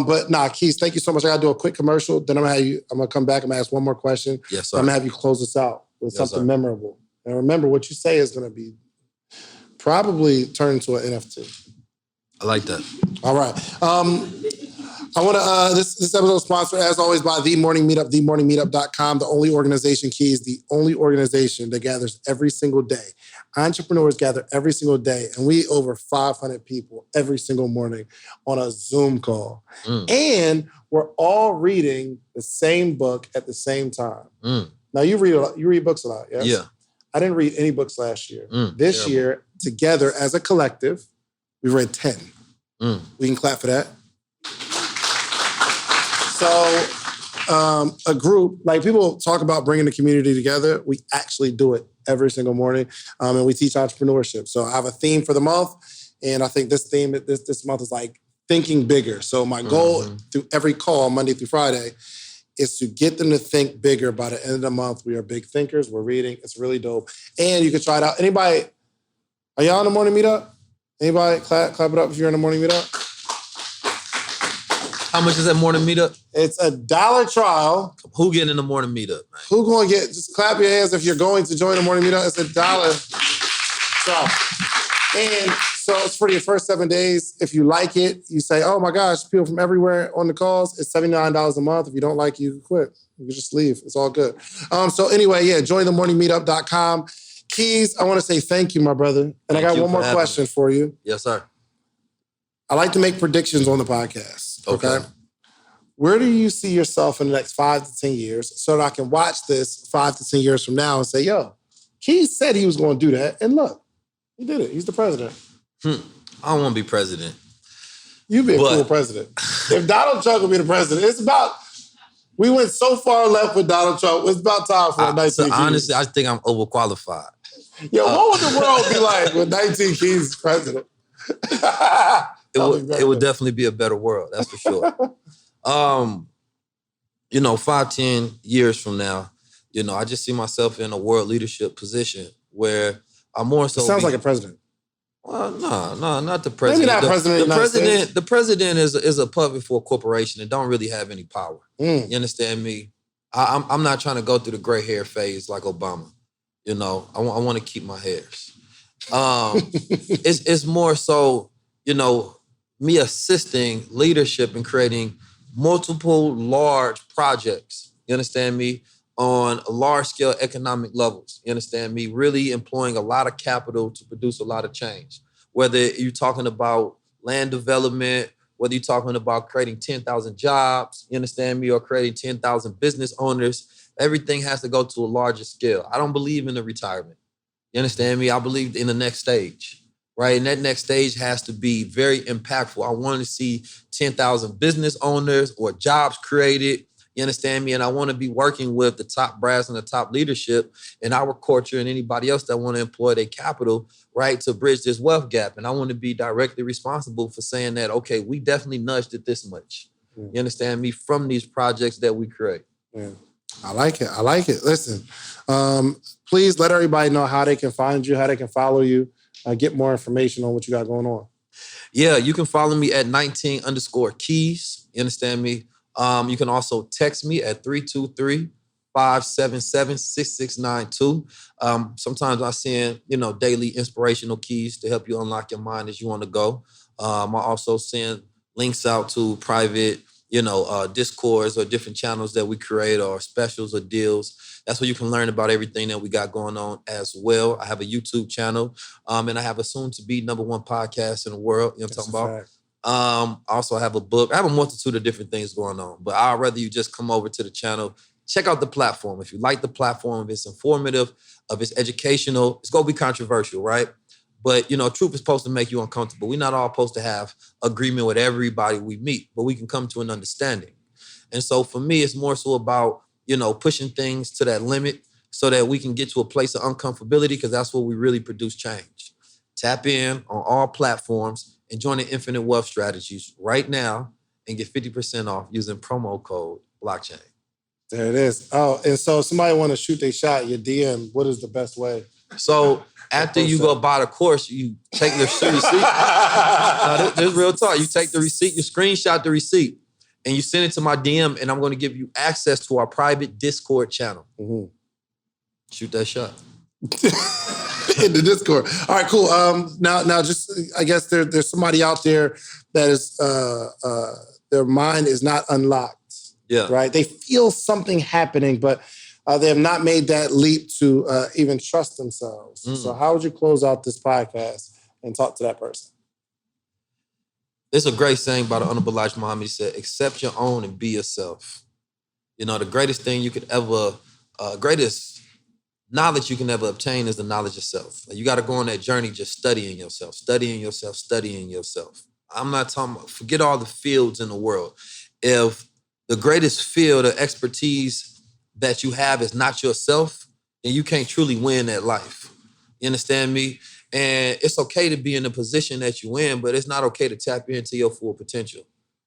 But Keith, thank you so much. I gotta do a quick commercial. Then I'm gonna come back. I'm gonna ask one more question. Yes, sir. I'm gonna have you close us out with something memorable. And remember, what you say is gonna be probably turned into an NFT. I like that. All right. I want to, this episode is sponsored, as always, by The Morning Meetup, themorningmeetup.com, the only organization, Keys, the only organization that gathers every single day. Entrepreneurs gather every single day, and we over 500 people every single morning on a Zoom call. And we're all reading the same book at the same time. Now, you read books a lot, yes? Yeah. I didn't read any books last year. This year, together as a collective, we read 10. We can clap for that. So a group, like people talk about bringing the community together, we actually do it every single morning. And we teach entrepreneurship. So I have a theme for the month. And I think this theme this month is like thinking bigger. So my goal through every call, Monday through Friday, is to get them to think bigger. By the end of the month, we are big thinkers. We're reading. It's really dope. And you can try it out. Anybody, are y'all in the morning meetup? Anybody clap it up if you're in the morning meetup? How much is that morning meetup? It's $1 trial. Who getting in the morning meetup, man? Who going to get, just clap your hands if you're going to join the morning meetup. It's $1 trial. And so it's for your first 7 days. If you like it, you say, oh my gosh, people from everywhere on the calls. It's $79 a month. If you don't like it, you can quit. You can just leave. It's all good. So anyway, yeah, join themorningmeetup.com. Keys, I want to say thank you, my brother. And I got one more question for you. Yes, sir. I like to make predictions on the podcast. Okay. Where do you see yourself in the next 5 to 10 years so that I can watch this 5 to 10 years from now and say, yo, Keys said he was going to do that. And look, he did it. He's the president. I don't want to be president. You'd be a cool president. If Donald Trump would be the president, it's about, we went so far left with Donald Trump. It's about time for 19 so Keys. honestly, I think I'm overqualified. Yo, what would the world be like with 19 Keys as president? It would definitely be a better world, that's for sure. 5, 10 years from now, I just see myself in a world leadership position where I'm more so. It sounds like a president. Well, no, not the president. Maybe not president. The president is a puppet for a corporation and don't really have any power. You understand me? I'm not trying to go through the gray hair phase like Obama. I want to keep my hairs. It's more so, me assisting leadership and creating multiple large projects, you understand me, on large-scale economic levels, you understand me, really employing a lot of capital to produce a lot of change. Whether you're talking about land development, whether you're talking about creating 10,000 jobs, you understand me, or creating 10,000 business owners, everything has to go to a larger scale. I don't believe in the retirement. You understand me? I believe in the next stage, right? And that next stage has to be very impactful. I want to see 10,000 business owners or jobs created. You understand me? And I want to be working with the top brass and the top leadership in our culture and anybody else that want to employ their capital, right, to bridge this wealth gap. And I want to be directly responsible for saying that, okay, we definitely nudged it this much. You understand me? From these projects that we create. Yeah. I like it. Listen, please let everybody know how they can find you, how they can follow you, get more information on what you got going on. Yeah, you can follow me at 19_Keys. You understand me? You can also text me at 323-577-6692. Sometimes I send, daily inspirational keys to help you unlock your mind as you want to go. I also send links out to private, Discords or different channels that we create or specials or deals. That's where you can learn about everything that we got going on as well. I have a YouTube channel, and I have a soon-to-be #1 podcast in the world. You know what I'm talking about? I also have a book. I have a multitude of different things going on, but I'd rather you just come over to the channel, check out the platform. If you like the platform, if it's informative, if it's educational, it's going to be controversial, right? But, truth is supposed to make you uncomfortable. We're not all supposed to have agreement with everybody we meet, but we can come to an understanding. And so for me, it's more so about, pushing things to that limit so that we can get to a place of uncomfortability, because that's where we really produce change. Tap in on all platforms and join the Infinite Wealth Strategies right now and get 50% off using promo code blockchain. There it is. Oh, and so if somebody want to shoot their shot, your DM, what is the best way? So after you go buy the course, you take your receipt. No, this is real talk. You take the receipt, you screenshot the receipt, and you send it to my DM, and I'm going to give you access to our private Discord channel. Mm-hmm. Shoot that shot. In the Discord. All right, cool. Now, just I guess there's somebody out there that is their mind is not unlocked. Yeah. Right? They feel something happening, but they have not made that leap to even trust themselves. So how would you close out this podcast and talk to that person? There's a great saying by the Honorable Elijah Muhammad. He said, accept your own and be yourself. You know, the greatest thing you could ever, greatest knowledge you can ever obtain is the knowledge of self. You got to go on that journey just studying yourself, studying yourself, studying yourself. I'm not talking about, forget all the fields in the world. If the greatest field of expertise that you have is not yourself, then you can't truly win that life. You understand me? And it's okay to be in the position that you're in, but it's not okay to tap into your full potential.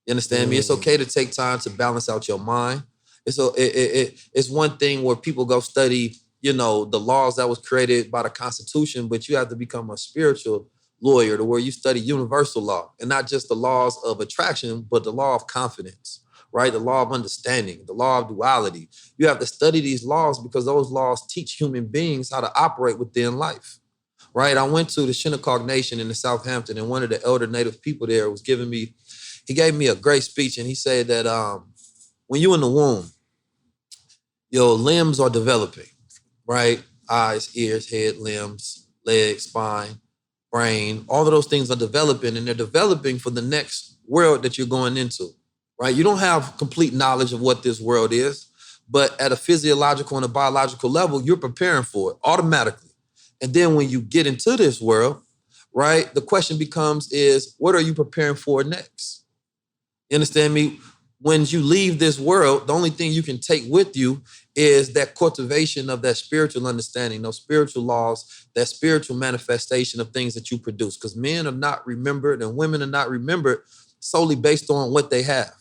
You understand me? It's okay to take time to balance out your mind. It's one thing where people go study, you know, the laws that was created by the Constitution, but you have to become a spiritual lawyer to where you study universal law and not just the laws of attraction, but the law of confidence, right? The law of understanding, the law of duality. You have to study these laws because those laws teach human beings how to operate within life. Right, I went to the Shinnecock Nation in the Southampton, and one of the elder native people there was he gave me a great speech, and he said that when you're in the womb, your limbs are developing, right? Eyes, ears, head, limbs, legs, spine, brain, all of those things are developing, and they're developing for the next world that you're going into, right? You don't have complete knowledge of what this world is, but at a physiological and a biological level, you're preparing for it automatically. And then when you get into this world, right, the question becomes is, what are you preparing for next? You understand me? When you leave this world, the only thing you can take with you is that cultivation of that spiritual understanding, those spiritual laws, that spiritual manifestation of things that you produce. Because men are not remembered and women are not remembered solely based on what they have.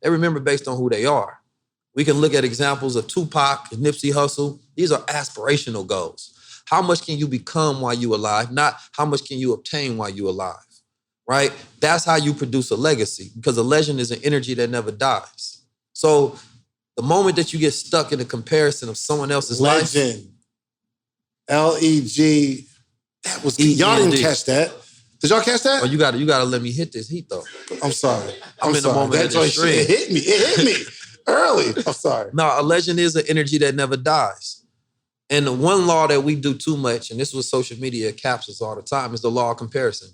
They remember based on who they are. We can look at examples of Tupac and Nipsey Hussle. These are aspirational goals. How much can you become while you're alive? Not how much can you obtain while you're alive, right? That's how you produce a legacy, because a legend is an energy that never dies. So the moment that you get stuck in a comparison of someone else's life. Legend. L-E-G. That was, y'all didn't catch that. Did y'all catch that? Oh, you gotta let me hit this heat though. I'm sorry. I'm in the moment of the extreme. It hit me early. I'm sorry. No, a legend is an energy that never dies. And the one law that we do too much, and this is what social media captures all the time, is the law of comparison.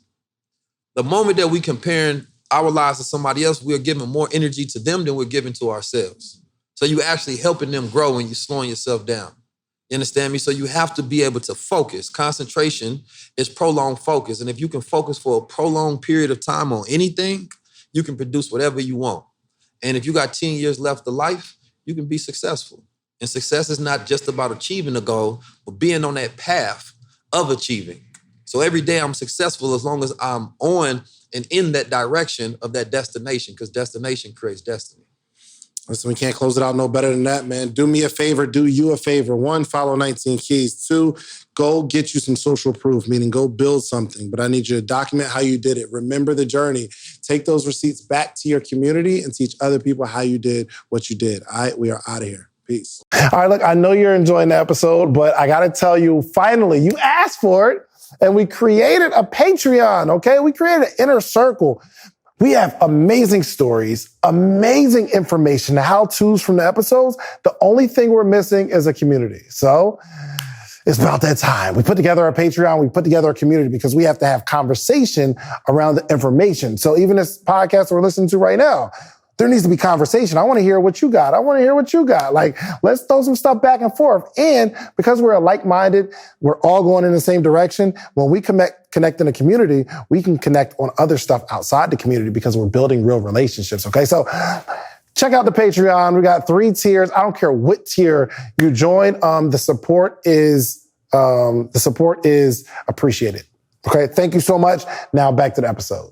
The moment that we comparing our lives to somebody else, we're giving more energy to them than we're giving to ourselves. So you're actually helping them grow and you're slowing yourself down. You understand me? So you have to be able to focus. Concentration is prolonged focus. And if you can focus for a prolonged period of time on anything, you can produce whatever you want. And if you got 10 years left of life, you can be successful. And success is not just about achieving a goal, but being on that path of achieving. So every day I'm successful as long as I'm on and in that direction of that destination, because destination creates destiny. Listen, we can't close it out no better than that, man. Do me a favor, do you a favor. 1, follow 19 Keys. 2, go get you some social proof, meaning go build something. But I need you to document how you did it. Remember the journey. Take those receipts back to your community and teach other people how you did what you did. All right, we are out of here. Peace. All right, look, I know you're enjoying the episode, but I got to tell you, finally, you asked for it, and we created a Patreon, okay? We created an inner circle. We have amazing stories, amazing information, the how-tos from the episodes. The only thing we're missing is a community. So it's about that time. We put together a Patreon, we put together a community because we have to have conversation around the information. So even this podcast we're listening to right now, there needs to be conversation. I want to hear what you got. I want to hear what you got. Like, let's throw some stuff back and forth. And because we're like-minded, we're all going in the same direction. When we connect in a community, we can connect on other stuff outside the community because we're building real relationships. Okay, so check out the Patreon. We got 3 tiers. I don't care what tier you join. The support is appreciated. Okay, thank you so much. Now back to the episode.